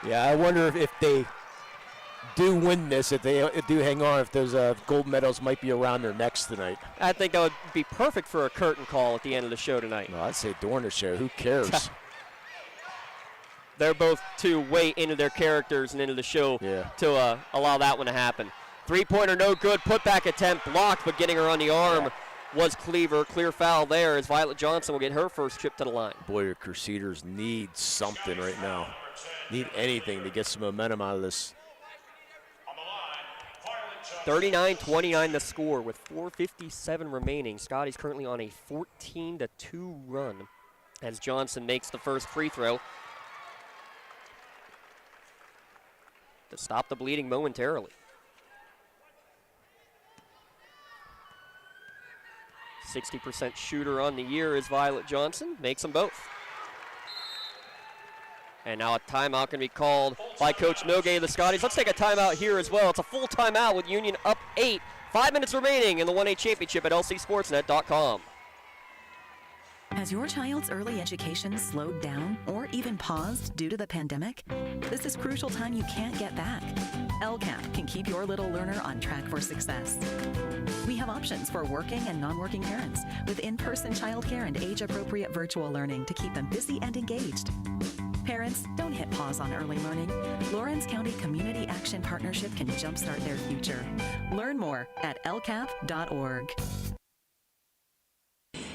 Yeah, I wonder if they do win this, if they do hang on, if those gold medals might be around their necks tonight. I think that would be perfect for a curtain call at the end of the show tonight. Well, I'd say during the show. Who cares? They're both too way into their characters and into the show to allow that one to happen. Three-pointer no good, putback attempt blocked, but getting her on the arm was Cleaver. Clear foul there as Violet Johnson will get her first trip to the line. Boy, the Crusaders need something right now. Need anything to get some momentum out of this. 39-29 the score with 4:57 remaining. Scotty's currently on a 14-2 run as Johnson makes the first free throw to stop the bleeding momentarily. 60% shooter on the year is Violet Johnson. Makes them both. And now a timeout going to be called by Coach Nogue of the Scotties. Let's take a timeout here as well. It's a full timeout with Union up 8. 5 minutes remaining in the 1A championship at lcsportsnet.com. Has your child's early education slowed down or even paused due to the pandemic? This is crucial time you can't get back. LCAP can keep your little learner on track for success. We have options for working and non-working parents with in-person childcare and age-appropriate virtual learning to keep them busy and engaged. Parents, don't hit pause on early learning. Lawrence County Community Action Partnership can jumpstart their future. Learn more at lcap.org.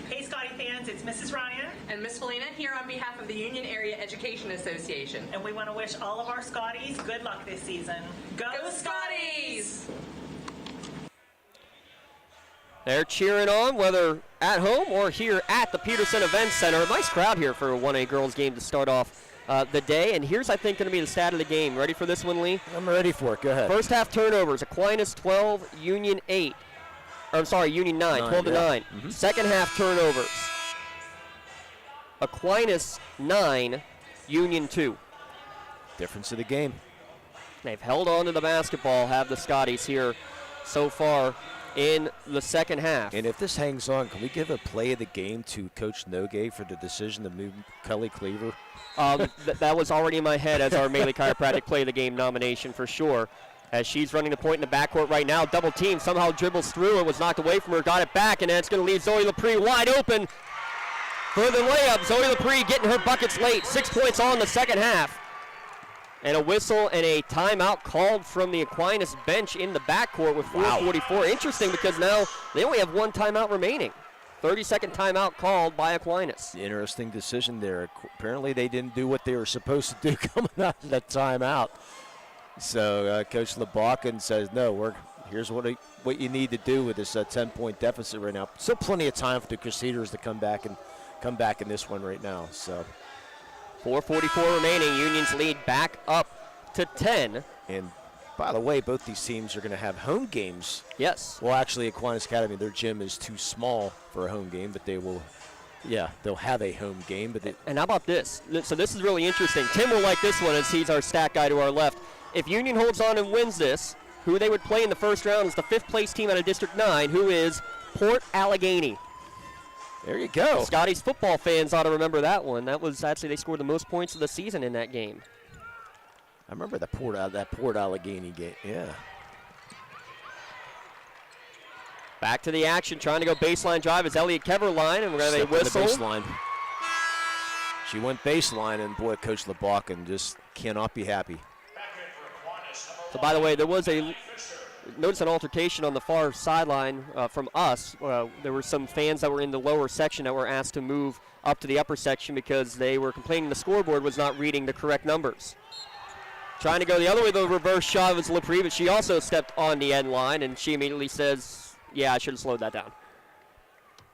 Hey Scotty fans, it's Mrs. Ryan and Miss Felina here on behalf of the Union Area Education Association. And we want to wish all of our Scotties good luck this season. Go Scotties! They're cheering on, whether at home or here at the Peterson Events Center. A nice crowd here for a 1A girls game to start off the day. And here's, I think, going to be the stat of the game. Ready for this one, Lee? I'm ready for it. Go ahead. First half turnovers, Aquinas 12, Union 8. Or, I'm sorry, Union 9, 12-9. Mm-hmm. Second half turnovers, Aquinas 9, Union 2. Difference of the game. They've held on to the basketball, have the Scotties here so far in the second half. And if this hangs on, can we give a play of the game to Coach Nogue for the decision to move Kelly Cleaver? That was already in my head as our Melee Chiropractic play of the game nomination for sure. As she's running the point in the backcourt right now. Double team, somehow dribbles through and was knocked away from her, got it back, and then it's going to leave Zoe LaPree wide open for the layup. Zoe LaPree getting her buckets late. 6 points on the second half. And a whistle and a timeout called from the Aquinas bench in the backcourt with 4:44. Interesting because now they only have one timeout remaining. 30-second timeout called by Aquinas. Interesting decision there. Apparently they didn't do what they were supposed to do coming out of that timeout. So Coach LeBacan says, no, here's what you need to do with this 10-point deficit right now. Still plenty of time for the Crusaders to come back in this one right now. So 4:44 remaining. Union's lead back up to 10. And by the way, both these teams are going to have home games. Yes. Well, actually, Aquinas Academy, their gym is too small for a home game, but they will. Yeah, they'll have a home game. But and how about this? So this is really interesting. Tim will like this one as he's our stat guy to our left. if Union holds on and wins this, who they would play in the first round is the 5th place team out of District 9, who is Port Allegheny. There you go. Scotties football fans ought to remember that one. That was actually, they scored the most points of the season in that game. I remember that Port Allegheny game, yeah. Back to the action, trying to go baseline drive is Elliott Keverline, and we're going to have a whistle. Baseline. She went baseline, and boy, Coach LeBach just cannot be happy. So, by the way, there was notice an altercation on the far sideline from us. There were some fans that were in the lower section that were asked to move up to the upper section because they were complaining the scoreboard was not reading the correct numbers. Trying to go the other way, the reverse shot was Lepre, but she also stepped on the end line, and she immediately says, yeah, I should have slowed that down.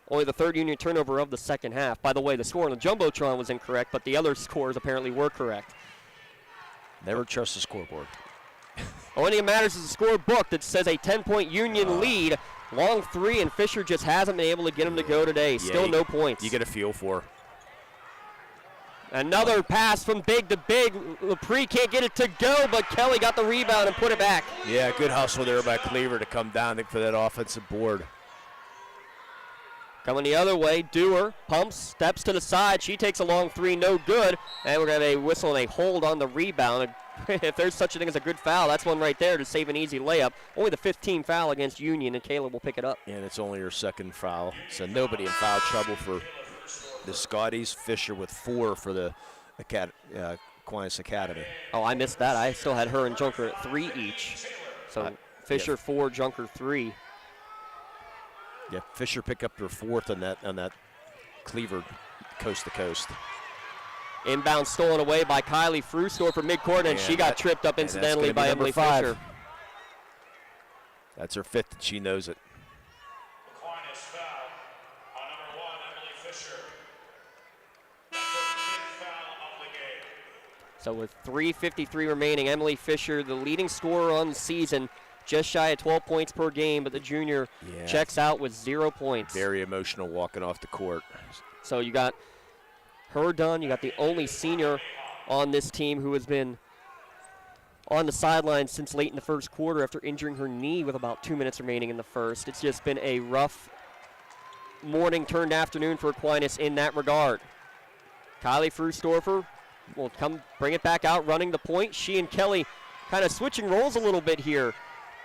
Only the 3rd Union turnover of the second half. By the way, the score on the Jumbotron was incorrect, but the other scores apparently were correct. Never trust the scoreboard. Only thing that matters is the scorebook that says a 10-point Union lead. Long 3, and Fisher just hasn't been able to get them to go today. Still no points. You get a feel for. Another pass from big to big. Lepre can't get it to go, but Kelly got the rebound and put it back. Yeah, good hustle there by Cleaver to come down for that offensive board. Coming the other way, Dewar pumps, steps to the side. She takes a long 3, no good. And we're going to have a whistle and a hold on the rebound. If there's such a thing as a good foul, that's one right there to save an easy layup. Only the 15th foul against Union, and Caleb will pick it up. And it's only her 2nd foul. So nobody in foul trouble for the Scotties. Fisher with 4 for the Aquinas Academy. Oh, I missed that. I still had her and Junker at 3 each. So Fisher 4, Junker 3. Yeah, Fisher picked up her 4th on that Cleaver coast to coast. Inbound stolen away by Kylie Frustor from midcourt, and she got tripped up incidentally by Emily Fisher. That's her 5th, and she knows it. Aquinas foul on number 1, Emily Fisher. That's her 5th foul of the game. So with 3:53 remaining, Emily Fisher, the leading scorer on the season, just shy of 12 points per game, but the junior checks out with 0 points. Very emotional walking off the court. So you got her done. You got the only senior on this team who has been on the sideline since late in the first quarter after injuring her knee with about 2 minutes remaining in the first. It's just been a rough morning turned afternoon for Aquinas in that regard. Kylie Frustorfer will come bring it back out running the point. She and Kelly kind of switching roles a little bit here.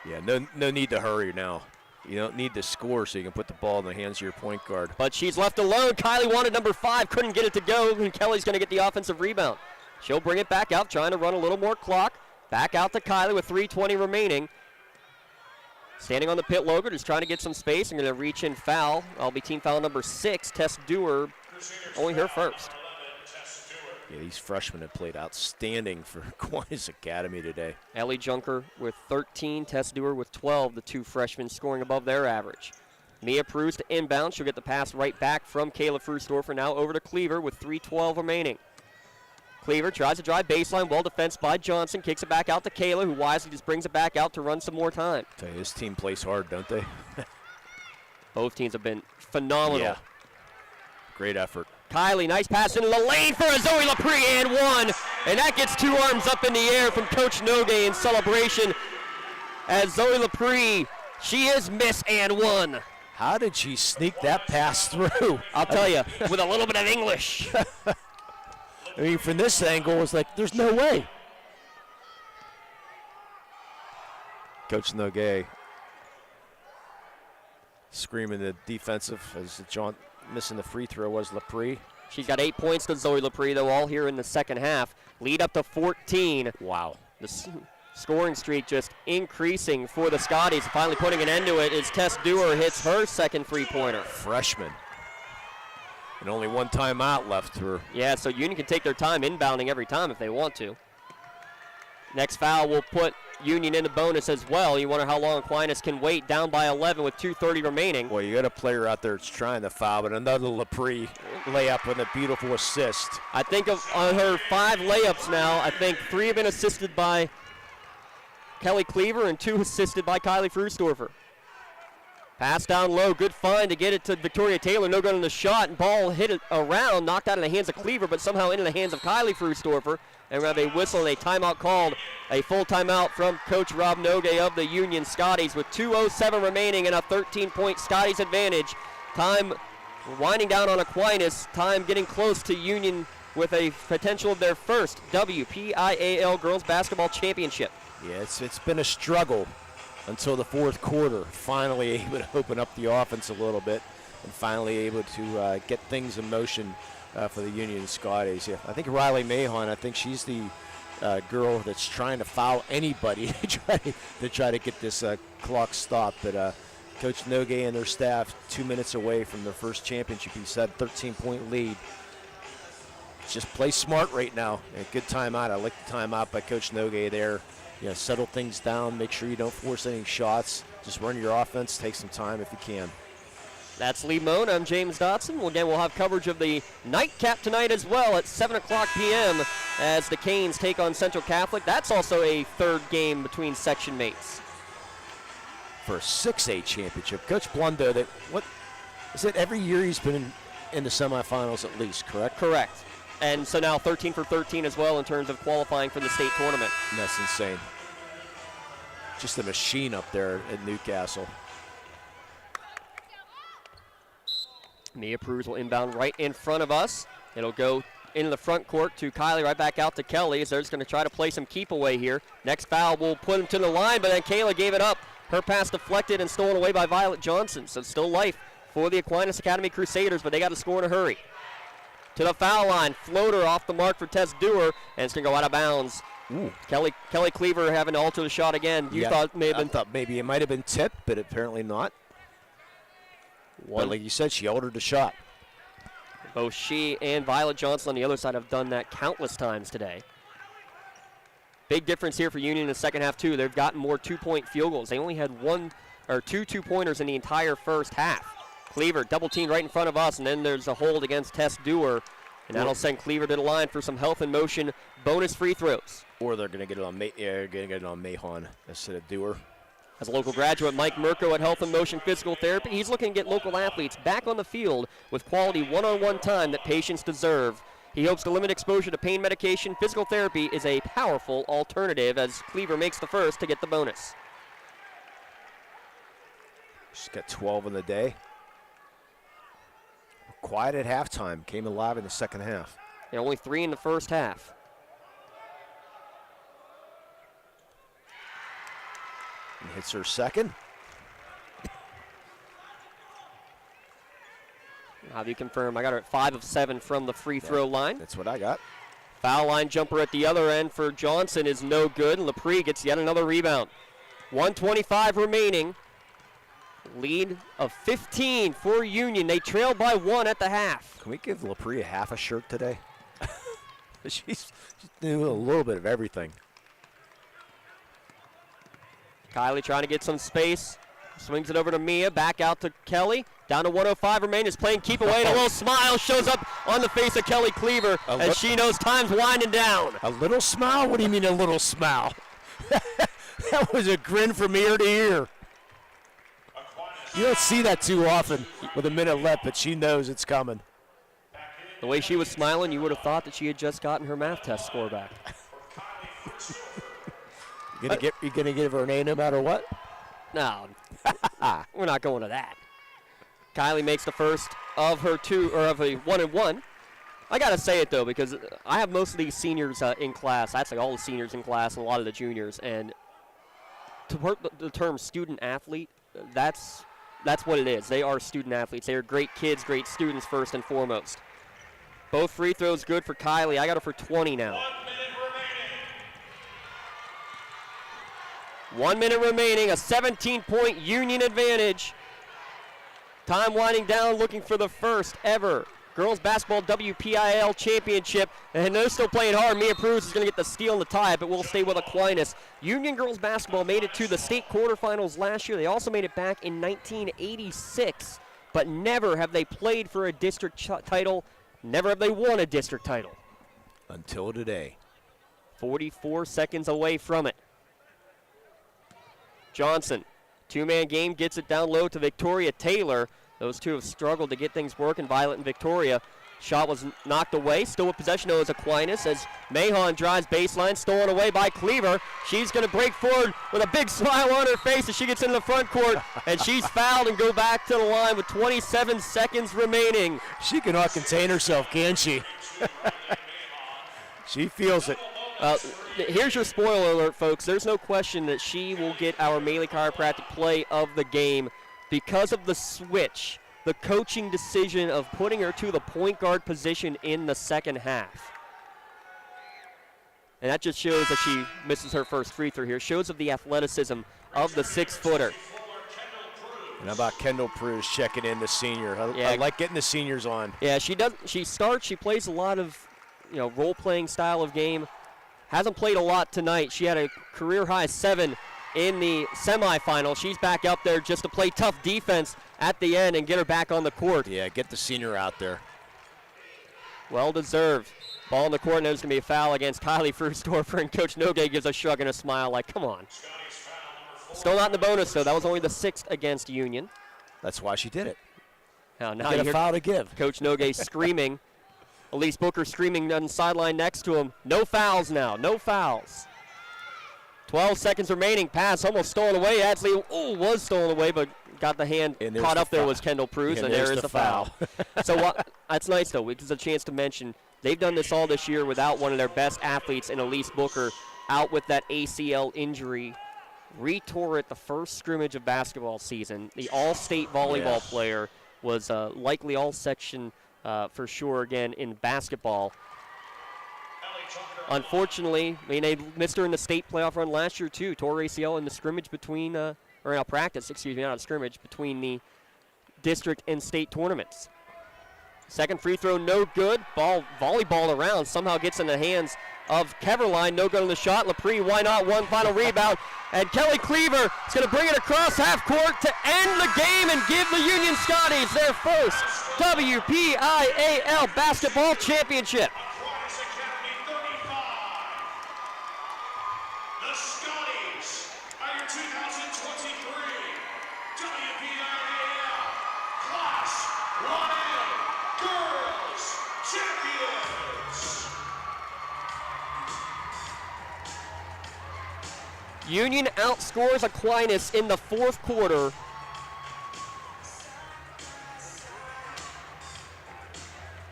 Yeah, no need to hurry now. You don't need to score so you can put the ball in the hands of your point guard. But she's left alone. Kylie wanted number 5, couldn't get it to go, and Kelly's going to get the offensive rebound. She'll bring it back out, trying to run a little more clock. Back out to Kylie with 3:20 remaining. Standing on the pit logo, just trying to get some space. I'm going to reach in foul. I'll be team foul number 6, Tess Dewar, only her first. Yeah, these freshmen have played outstanding for Aquinas Academy today. Ellie Junker with 13, Tess Dewar with 12, the 2 freshmen scoring above their average. Mia Pruse to inbound. She'll get the pass right back from Kayla Frustorfer. Now over to Cleaver with 3:12 remaining. Cleaver tries to drive baseline, well defensed by Johnson, kicks it back out to Kayla, who wisely just brings it back out to run some more time. Tell you, this team plays hard, don't they? Both teams have been phenomenal. Yeah. Great effort. Kylie, nice pass into the lane for a Zoe Lepre and 1. And that gets 2 arms up in the air from Coach Nogue in celebration as Zoe Lepre, she is Miss and 1. How did she sneak that pass through? I'll tell you, with a little bit of English. I mean, from this angle, it's like, there's no way. Coach Nogue screaming the defensive as John missing the free throw was Lepre. She's got 8 points to Zoe Lepre, though, all here in the second half. Lead up to 14. Wow. The scoring streak just increasing for the Scotties. Finally putting an end to it as Tess Dewar hits her second three-pointer. Freshman. And only 1 timeout left for her. Yeah, so Union can take their time inbounding every time if they want to. Next foul will put Union in the bonus as well. You wonder how long Aquinas can wait, down by 11 with 2:30 remaining. Boy, you got a player out there that's trying to foul, but another Lepre layup and a beautiful assist. I think on her 5 layups now, I think 3 have been assisted by Kelly Cleaver and 2 assisted by Kylie Frustorfer. Pass down low, good find to get it to Victoria Taylor. No good on the shot, and ball hit it around, knocked out of the hands of Cleaver, but somehow into the hands of Kylie Frustorfer. and we have a whistle and a timeout called, a full timeout from Coach Rob Nogue of the Union Scotties with 2:07 remaining and a 13-point Scotties advantage. Time winding down on Aquinas, time getting close to Union with a potential of their first WPIAL Girls Basketball Championship. Yeah, it's been a struggle until the fourth quarter. Finally able to open up the offense a little bit and finally able to get things in motion for the Union Scotties. Yeah, I think Riley Mahon, I think she's the girl that's trying to foul anybody to try to get this clock stopped. But Coach Nogue and their staff 2 minutes away from their first championship. He said 13-point lead. Just play smart right now. A good timeout. I like the timeout by Coach Nogue there. Settle things down. Make sure you don't force any shots. Just run your offense. Take some time if you can. That's Lee Moan. I'm James Dotson. Well, again, we'll have coverage of the nightcap tonight as well at 7 o'clock p.m. as the Canes take on Central Catholic. That's also a third game between section mates. For a 6A championship. Coach Blundo, what is it? Every year he's been in the semifinals at least, correct? Correct. And so now 13 for 13 as well in terms of qualifying for the state tournament. And that's insane. Just a machine up there at Newcastle. Mia Pruz will inbound right in front of us. It'll go into the front court to Kylie, right back out to Kelly as they're just going to try to play some keep away here. Next foul will put him to the line, but then Kayla gave it up. Her pass deflected and stolen away by Violet Johnson. So still life for the Aquinas Academy Crusaders, but they got to score in a hurry. To the foul line, floater off the mark for Tess Dewar, and it's going to go out of bounds. Ooh. Kelly Cleaver having to alter the shot again. You thought it may have been. I thought maybe it might have been tipped, but apparently not. But like you said, she altered the shot. Both she and Violet Johnson on the other side have done that countless times today. Big difference here for Union in the second half, too. They've gotten more two-point field goals. They only had two two-pointers in the entire first half. Cleaver double teamed right in front of us, and then there's a hold against Tess Dewar. And that'll send Cleaver to the line for some health and motion bonus free throws. Or they're going to get it on Mahon instead of Dewar. As a local graduate, Mike Mirko at Health and Motion Physical Therapy, he's looking to get local athletes back on the field with quality one-on-one time that patients deserve. He hopes to limit exposure to pain medication. Physical therapy is a powerful alternative as Cleaver makes the first to get the bonus. She's got 12 in the day. Quiet at halftime, came alive in the second half. Yeah, only 3 in the first half. And hits her second. How do you confirm? I got her at 5 of 7 from the free throw line. That's what I got. Foul line jumper at the other end for Johnson is no good. Lepre gets yet another rebound. 1:25 remaining. Lead of 15 for Union. They trail by 1 at the half. Can we give Lepre a half a shirt today? She's doing a little bit of everything. Kylie trying to get some space. Swings it over to Mia. Back out to Kelly. Down to 105 remaining. Is playing keep away. And a little smile shows up on the face of Kelly Cleaver as she knows time's winding down. A little smile? What do you mean a little smile? That was a grin from ear to ear. You don't see that too often with a minute left, but she knows it's coming. The way she was smiling, you would have thought that she had just gotten her math test score back. You gonna give her an A no matter what? No, we're not going to that. Kylie makes the first of her two, or of a 1-and-1. I gotta say it though, because I have most of these seniors in class. That's like all the seniors in class and a lot of the juniors. And to work the term student athlete, that's what it is. They are student athletes. They are great kids, great students first and foremost. Both free throws good for Kylie. I got her for 20 now. 1 minute remaining, a 17-point Union advantage. Time winding down, looking for the first ever Girls Basketball WPIAL Championship. And they're still playing hard. Mia Pruz is going to get the steal and the tie, but we'll stay with Aquinas. Union Girls Basketball made it to the state quarterfinals last year. They also made it back in 1986, but never have they played for a district title. Never have they won a district title. Until today. 44 seconds away from it. Johnson, two-man game, gets it down low to Victoria Taylor. Those two have struggled to get things working, Violet and Victoria. Shot was knocked away. Still with possession though is Aquinas as Mahon drives baseline, stolen away by Cleaver. She's going to break forward with a big smile on her face as she gets into the front court, and she's fouled and go back to the line with 27 seconds remaining. She cannot contain herself, can she? She feels it. Here's your spoiler alert, folks. There's no question that she will get our Maley Chiropractic play of the game because of the switch, the coaching decision of putting her to the point guard position in the second half. And that just shows that she misses her first free throw here. Shows of the athleticism of the 6-footer. And how about Kendall Pruse checking in, the senior? I like getting the seniors on. Yeah, she plays a lot of, role-playing style of game. Hasn't played a lot tonight. She had a career-high 7 in the semifinal. She's back up there just to play tough defense at the end and get her back on the court. Yeah, get the senior out there. Well-deserved. Ball on the court, and there's going to be a foul against Kylie Frustorfer, and Coach Nogue gives a shrug and a smile like, come on. Still not in the bonus, though. That was only the 6th against Union. That's why she did it. Now get a foul to give. Coach Nogue screaming. Elise Booker screaming on the sideline next to him. No fouls now. No fouls. 12 seconds remaining. Pass almost stolen away. Adsley was stolen away, but got the hand caught up there was Kendall Pruse, and there is the foul. So that's nice, though. It's a chance to mention they've done this all this year without one of their best athletes in Elise Booker out with that ACL injury. Retore it the first scrimmage of basketball season. The all-state volleyball player was likely all-section for sure again in basketball. Unfortunately, they missed her in the state playoff run last year too. Tore ACL in the scrimmage between, not a scrimmage, between the district and state tournaments. Second free throw, no good. Ball volleyball around, somehow gets in the hands of Keverline. No good on the shot. Lepre, why not? One final rebound. And Kelly Cleaver is going to bring it across half court to end the game and give the Union Scotties their first WPIAL basketball championship. The Scotties are your 2023 WPIAL Class 1A Girls Champions. Union outscores Aquinas in the fourth quarter.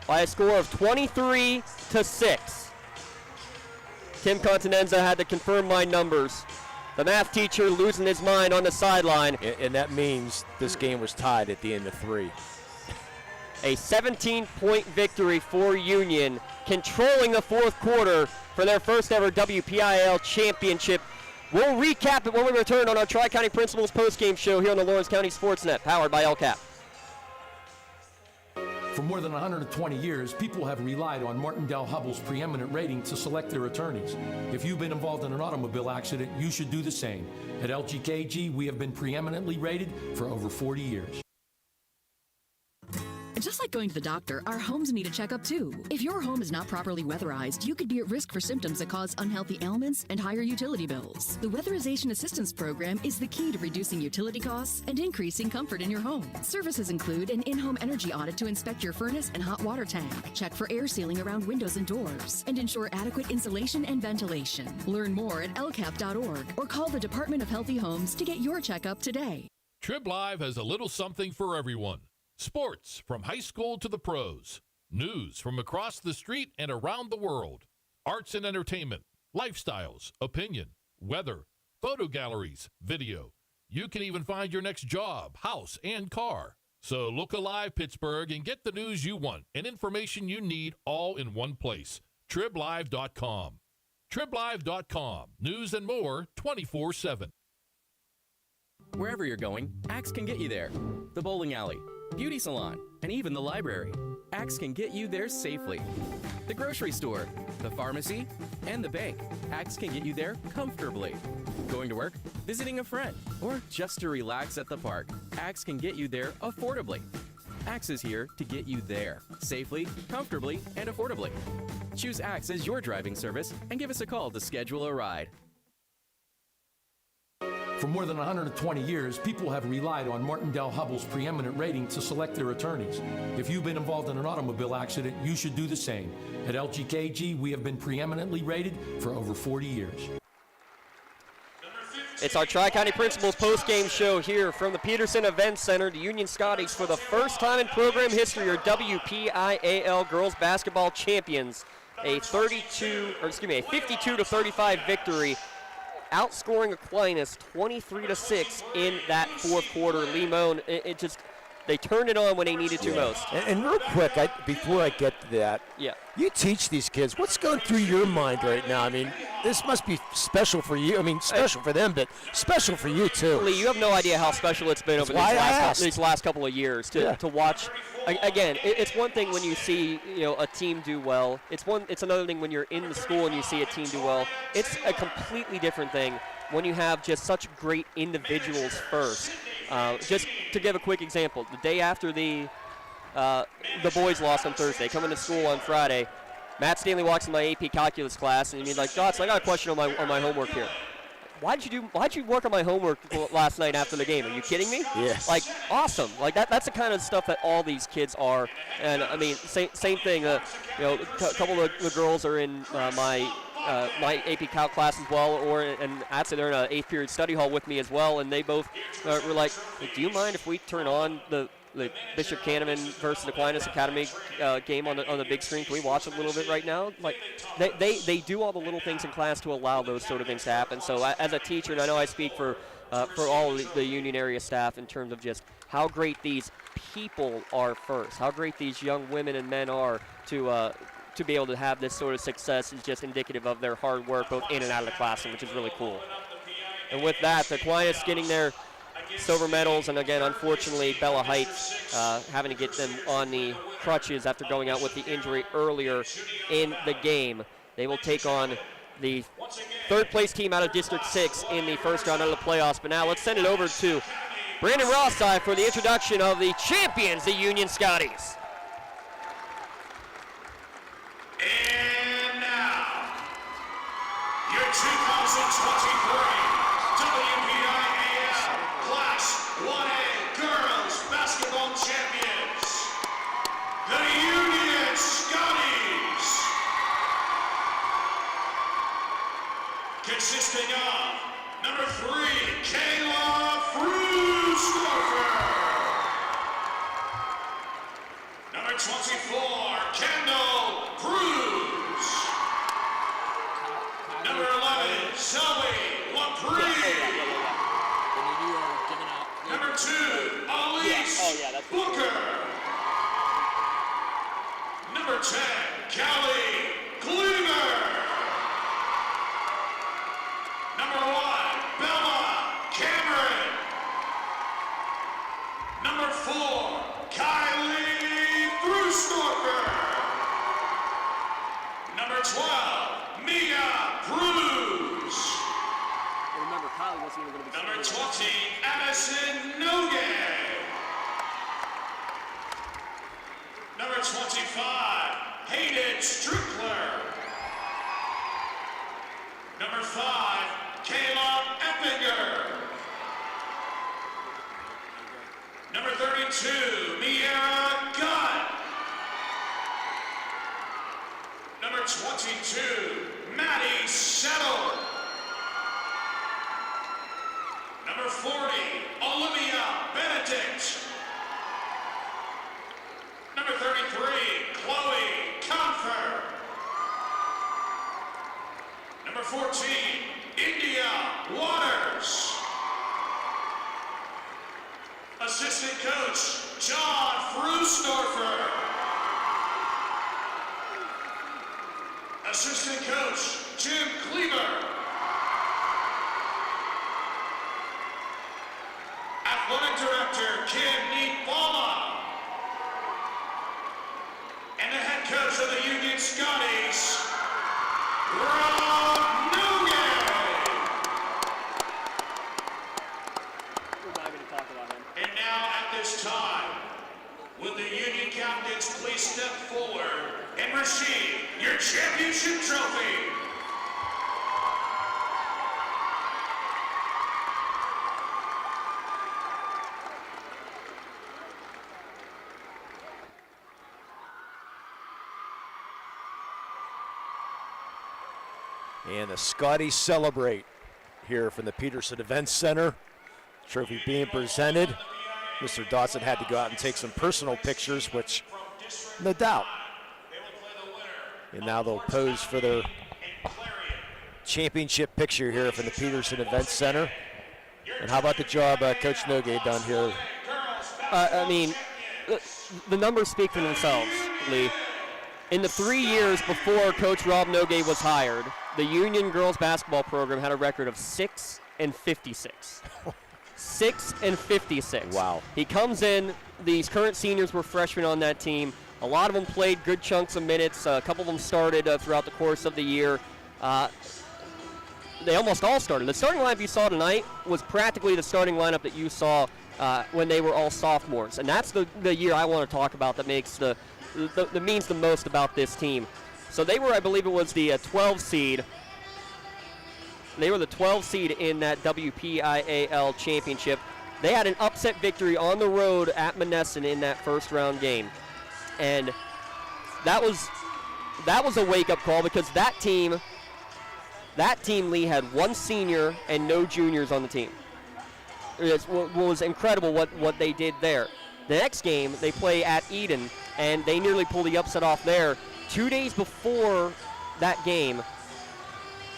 By a score of 23-6. Tim Continenza had to confirm my numbers. The math teacher losing his mind on the sideline. And that means this game was tied at the end of 3. A 17-point victory for Union, controlling the fourth quarter for their first ever WPIAL championship. We'll recap it when we return on our Tri-County Principals postgame show here on the Lawrence County SportsNet, powered by LCAP. For more than 120 years, people have relied on Martindale-Hubbell's preeminent rating to select their attorneys. If you've been involved in an automobile accident, you should do the same. At LGKG, we have been preeminently rated for over 40 years. Just like going to the doctor, our homes need a checkup too. If your home is not properly weatherized, you could be at risk for symptoms that cause unhealthy ailments and higher utility bills. The Weatherization Assistance Program is the key to reducing utility costs and increasing comfort in your home. Services include an in-home energy audit to inspect your furnace and hot water tank, check for air sealing around windows and doors, and ensure adequate insulation and ventilation. Learn more at lcap.org or call the Department of Healthy Homes to get your checkup today. TRIB Live has a little something for everyone. Sports from high school to the pros. News from across the street and around the world. Arts and entertainment, lifestyles, opinion, weather, photo galleries, video. You can even find your next job, house, and car. So look alive, Pittsburgh, and get the news you want and information you need all in one place. TRIBLive.com. TRIBLive.com. News and more 24/7. Wherever you're going, Axe can get you there. The bowling alley, beauty salon, and even the library. Axe can get you there safely. The grocery store, the pharmacy, and the bank. Axe can get you there comfortably. Going to work, visiting a friend, or just to relax at the park. Axe can get you there affordably. Axe is here to get you there safely, comfortably, and affordably. Choose Axe as your driving service and give us a call to schedule a ride. For more than 120 years, people have relied on Martindale-Hubbell's preeminent rating to select their attorneys. If you've been involved in an automobile accident, you should do the same. At LGKG, we have been preeminently rated for over 40 years. It's our Tri-County Principals post-game show here from the Peterson Events Center. The Union Scotties, for the first time in program history, are WPIAL girls basketball champions. A 52-35 victory, outscoring Aquinas 23-6 in that fourth quarter. Limon, they turned it on when they needed to most. And real quick, before I get to that, you teach these kids. What's going through your mind right now? I mean, this must be special for you. I mean, special for them, but special for you too. Lee, you have no idea how special it's been over these last couple of years to watch. Again, it's one thing when you see a team do well. It's another thing when you're in the school and you see a team do well. It's a completely different thing when you have just such great individuals first. Just to give a quick example, the day after the boys lost on Thursday, coming to school on Friday, Matt Stanley walks in my AP Calculus class and he's like, "Dots, I got a question on my homework here. Why'd you work on my homework last night after the game? Are you kidding me?" Yes. Like, awesome. Like that's the kind of stuff that all these kids are. And I mean, same thing. A couple of the girls are in my AP Calc class as well, and actually they're in an 8th period study hall with me as well. And they both were like, "Do you mind if we turn on the Bishop Cannon versus Aquinas Academy game on the big screen? Can we watch a little bit right now?" Like, they do all the little things in class to allow those sort of things to happen. So as a teacher, and I know I speak for all the Union area staff in terms of just how great these people are first, how great these young women and men are to be able to have this sort of success is just indicative of their hard work both in and out of the classroom, which is really cool. And with that, the Aquinas getting their silver medals, and again, unfortunately, Bella Heights having to get them on the crutches after going out with the injury earlier in the game. They will take on the third-place team out of District 6 in the first round of the playoffs. But now let's send it over to Brandon Rossai for the introduction of the champions, the Union Scotties. And now, your 2023 WPIAL Class 1A Girls Basketball Champions, the Union Scotties, consisting of number 3, Kayla Frusdorfer, number 24, Kendall Cruz, number 11, Zoe LaPree, number 2, Elise Booker, number 10, Callie Cleaver, number 1, Bella Cameron, number 4, Kylie Frusdorfer, number 12, Mia Cruz, Remember, Kylie wasn't even going to be number 20, Addison Nogan, number 25, Hayden Strickler, number 5, Caleb Eppinger, number 32, Miera Gunn, number 22, Maddie Settle, number 40, Olivia Benedict, number 33, Chloe Comfer, number 14, India Waters, assistant coach, John Frusdorfer, assistant coach, Jim Cleaver, athletic director, Kim Neatbala, and the head coach of the Union Scotties, Rob Nugent. We're not going to talk about him. And now at this time, will the Union captains please step forward and receive your championship trophy? And the Scotties celebrate here from the Peterson Events Center. Trophy being presented. Mr. Dawson had to go out and take some personal pictures, which no doubt. And now they'll pose for their championship picture here from the Peterson Events Center. And how about the job Coach Nogay done here? I mean, the numbers speak for themselves, Lee. In the 3 years before Coach Rob Nogay was hired, the Union girls basketball program had a record of 6-56. 6-56. Wow. He comes in. These current seniors were freshmen on that team. A lot of them played good chunks of minutes. A couple of them started throughout the course of the year. They almost all started. The starting lineup you saw tonight was practically the starting lineup that you saw when they were all sophomores. And that's the year I want to talk about that makes that means the most about this team. So they were, I believe it was the 12 seed. They were the 12 seed in that WPIAL championship. They had an upset victory on the road at Monessen in that first round game. And that was a wake-up call because that team, Lee, had one senior and no juniors on the team. It was incredible what they did there. The next game, they play at Eden, and they nearly pulled the upset off there. 2 days before that game,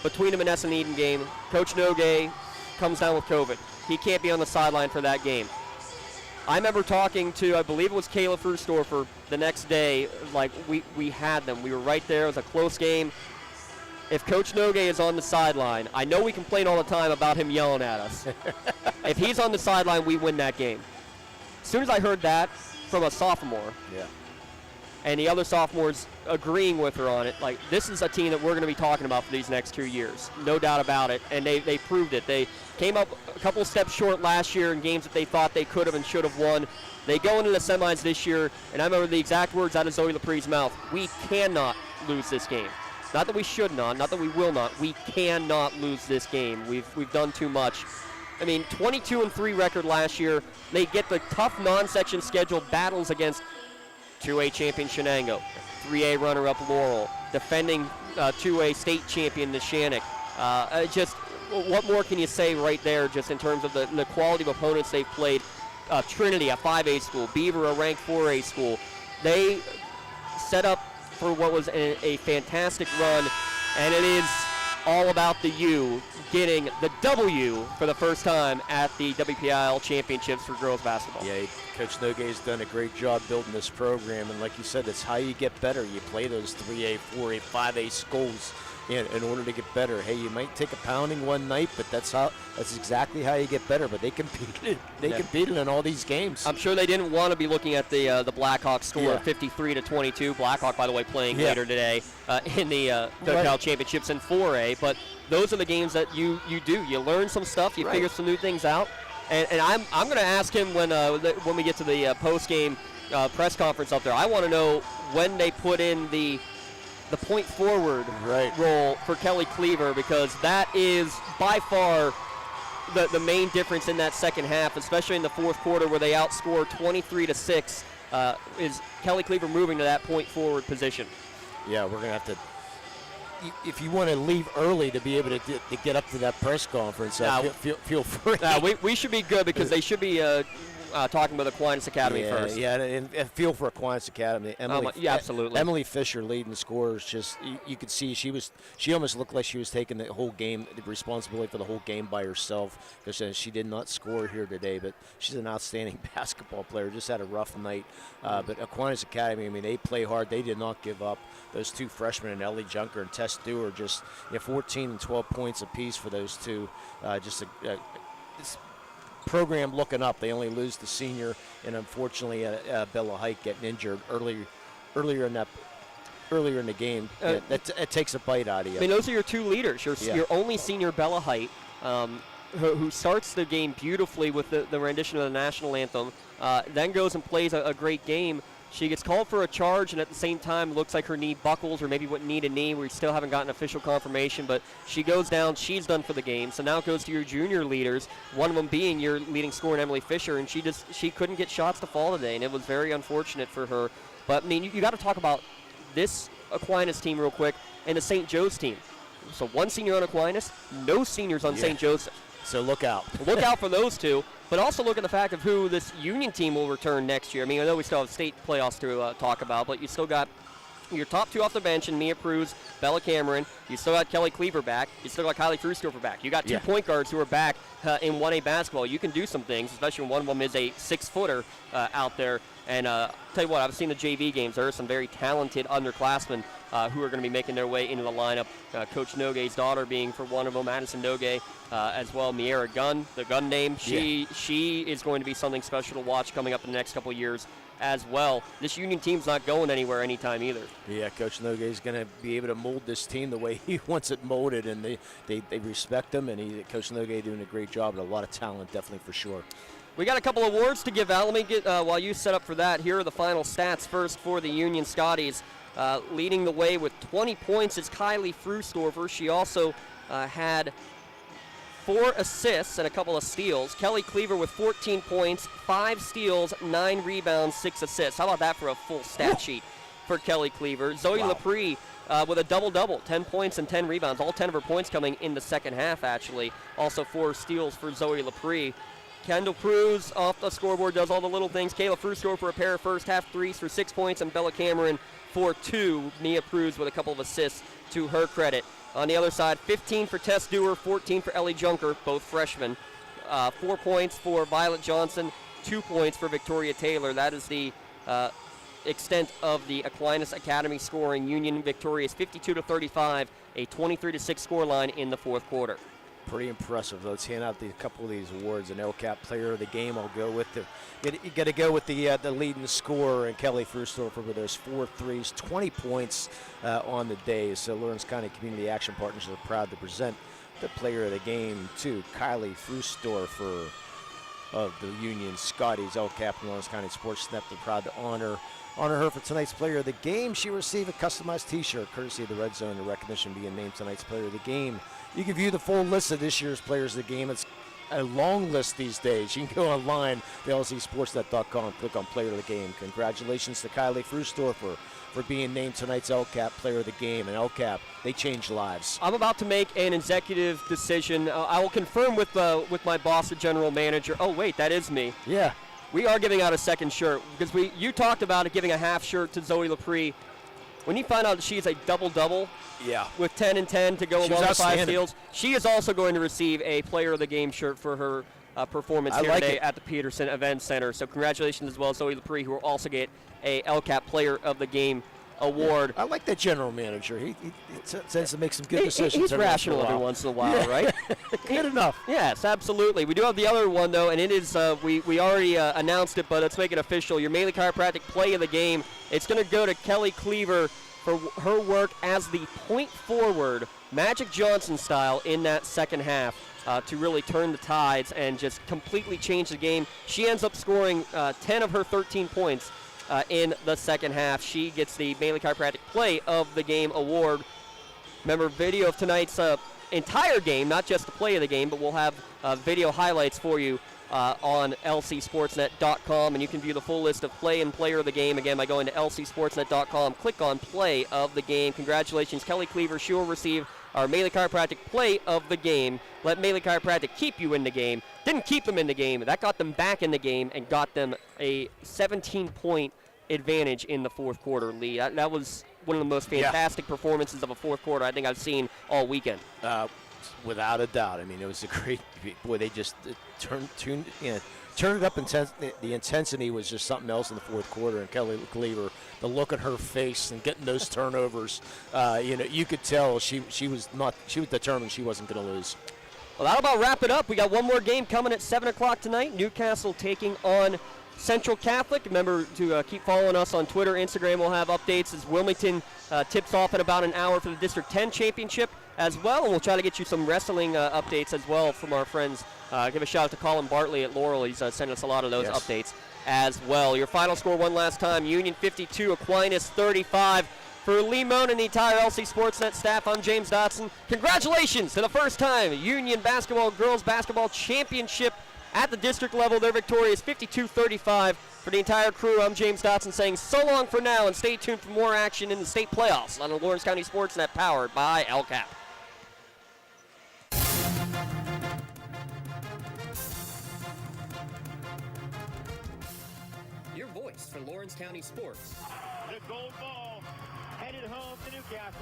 between the Monessen and Eden game, Coach Nogay comes down with COVID. He can't be on the sideline for that game. I remember talking to, I believe it was Kayla Frustorfer the next day. Like, we had them. We were right there. It was a close game. If Coach Nogay is on the sideline, I know we complain all the time about him yelling at us. If he's on the sideline, we win that game. As soon as I heard that from a sophomore, and the other sophomores agreeing with her on it, like, this is a team that we're going to be talking about for these next 2 years. No doubt about it. And they proved it. They came up a couple steps short last year in games that they thought they could have and should have won. They go into the semis this year, and I remember the exact words out of Zoe Lepre's mouth: we cannot lose this game. Not that we should not that we will not. We cannot lose this game. We've done too much. I mean, 22-3 record last year. They get the tough non-section schedule battles against 2A champion Shenango, 3A runner-up Laurel, defending 2A state champion Neshannock. Just what more can you say right there just in terms of the quality of opponents they've played? Trinity, a 5A school, Beaver, a ranked 4A school. They set up for what was a fantastic run, and it is all about the U getting the W for the first time at the WPIAL Championships for girls basketball. Yeah, Coach Nogay's done a great job building this program, and like you said, it's how you get better. You play those 3A, 4A, 5A schools in order to get better. Hey, you might take a pounding one night, but that's exactly how you get better. But they competed in all these games. I'm sure they didn't want to be looking at the Blackhawks score 53-22. Blackhawk, by the way, playing later today in the WPIAL Championships in 4A. But those are the games that you do. You learn some stuff. You figure some new things out. And I'm going to ask him when we get to the post-game press conference up there. I want to know when they put in the point forward role for Kelly Cleaver, because that is by far the main difference in that second half, especially in the fourth quarter where they outscored 23-6. Is Kelly Cleaver moving to that point forward position? Yeah, we're going to have to. If you want to leave early to be able to get up to that press conference, feel free. We should be good because they should be talking about Aquinas Academy first. Yeah, and feel for Aquinas Academy. Absolutely. Emily Fisher leading scorers. Just you could see she almost looked like she was taking the whole game, the responsibility for the whole game by herself, because she did not score here today. But she's an outstanding basketball player. Just had a rough night. But Aquinas Academy, I mean, they play hard. They did not give up. Those two freshmen, Ellie Junker and Tess Dewar, just 14 and 12 points apiece for those two. This program looking up. They only lose the senior, and unfortunately, Bella Hike getting injured earlier in the game. It takes a bite out of you. I mean, those are your two leaders. Your only senior, Bella Hite, who starts the game beautifully with the rendition of the national anthem, then goes and plays a great game. She gets called for a charge, and at the same time, looks like her knee buckles, or maybe wouldn't need a knee. We still haven't gotten official confirmation, but she goes down. She's done for the game. So now it goes to your junior leaders, one of them being your leading scorer, Emily Fisher, and she couldn't get shots to fall today, and it was very unfortunate for her. But, I mean, you got to talk about this Aquinas team real quick and the St. Joe's team. So one senior on Aquinas, no seniors on St. Joseph. So look out. Look out for those two, but also look at the fact of who this Union team will return next year. I mean, I know we still have state playoffs to talk about, but you still got your top two off the bench in Mia Cruz, Bella Cameron. You still got Kelly Cleaver back. You still got Kylie Frustorfer back. You got two point guards who are back in 1A basketball. You can do some things, especially when one of them is a 6-footer out there. And tell you what, I've seen the JV games. There are some very talented underclassmen who are going to be making their way into the lineup. Coach Nogue's daughter being for one of them, Madison Nogue, as well. Miera Gunn, the gun name. She is going to be something special to watch coming up in the next couple of years as well. This Union team's not going anywhere anytime either. Yeah, Coach Nogue is going to be able to mold this team the way he wants it molded, and they respect him, and Coach Nogue doing a great job, and a lot of talent, definitely for sure. We got a couple of awards to give out. Let me get, while you set up for that, here are the final stats first for the Union Scotties. Leading the way with 20 points is Kylie Frustorfer. She also had 4 assists and a couple of steals. Kelly Cleaver with 14 points, 5 steals, 9 rebounds, 6 assists. How about that for a full stat sheet for Kelly Cleaver? Zoe Lepre with a double-double, 10 points and 10 rebounds. All 10 of her points coming in the second half, actually. Also 4 steals for Zoe Lepre. Kendall Cruz off the scoreboard does all the little things. Kayla Frustorfer for a pair of first-half threes for 6 points, and Bella Cameron for 2. Mia Cruz with a couple of assists to her credit. On the other side, 15 for Tess Dewar, 14 for Ellie Junker, both freshmen. 4 points for Violet Johnson, 2 points for Victoria Taylor. That is the extent of the Aquinas Academy scoring. Union victorious 52-35, a 23-6 score line in the fourth quarter. Pretty impressive. Let's hand out a couple of these awards. An LCAP player of the game. I'll go with you got to go with the leading scorer and Kelly Frustorfer with those 4 threes, 20 points on the day. So Lawrence County Community Action Partners are proud to present the player of the game to Kylie Frustorfer of the Union Scotties. LCAP and Lawrence County SportsNet are proud to honor her for tonight's player of the game. She received a customized t-shirt courtesy of the Red Zone in recognition being named tonight's player of the game. You can view the full list of this year's players of the game. It's a long list these days. You can go online to lcsportsnet.com, click on player of the game. Congratulations to Kylie Frustorfer for being named tonight's LCAP player of the game. And LCAP, they change lives. I'm about to make an executive decision. I will confirm with my boss, the general manager. Oh, wait, that is me. Yeah. We are giving out a second shirt because you talked about it, giving a half shirt to Zoe Lepre. When you find out that she's a double-double with 10 and 10 to go along with 5 steals, she is also going to receive a player of the game shirt for her performance here today at the Peterson Event Center. So congratulations as well, Zoe Lepre, who will also get a LCAP player of the game award. I like that general manager. He tends to make some good decisions. He's rational every once in a while, right? Good enough. Yes, absolutely. We do have the other one, though, and it is, we already announced it, but let's make it official. Your Maley Chiropractic play of the game. It's going to go to Kelly Cleaver for her work as the point forward, Magic Johnson style, in that second half to really turn the tides and just completely change the game. She ends up scoring 10 of her 13 points in the second half. She gets the Maley Chiropractic Play of the Game award. Remember, video of tonight's entire game, not just the play of the game, but we'll have video highlights for you on lcsportsnet.com, and you can view the full list of play and player of the game again by going to lcsportsnet.com. Click on Play of the Game. Congratulations, Kelly Cleaver. She will receive our Maley Chiropractic Play of the Game. Let Maley Chiropractic keep you in the game. Didn't keep them in the game. That got them back in the game and got them a 17-point advantage in the fourth quarter, Lee. That was one of the most fantastic performances of a fourth quarter I think I've seen all weekend. Without a doubt. I mean, it was a great – boy, they just turned it up. The intensity was just something else in the fourth quarter. And Kelly Cleaver, the look at her face and getting those turnovers, you could tell she was determined she wasn't going to lose. Well, that'll about wrap it up. We got one more game coming at 7 o'clock tonight. Newcastle taking on Central Catholic. Remember to keep following us on Twitter, Instagram. We'll have updates as Wilmington tips off in about an hour for the District 10 Championship as well, and we'll try to get you some wrestling updates as well from our friends. Give a shout out to Colin Bartley at Laurel. He's sending us a lot of those updates as well. Your final score one last time, Union 52, Aquinas 35. For Lee Moan and the entire LC Sportsnet staff, I'm James Dotson. Congratulations to the first time Union Girls Basketball Championship at the district level. They're victorious 52-35. For the entire crew, I'm James Dotson saying so long for now, and stay tuned for more action in the state playoffs on the Lawrence County SportsNet powered by LCAP. Lawrence County Sports. The gold ball headed home to Newcastle.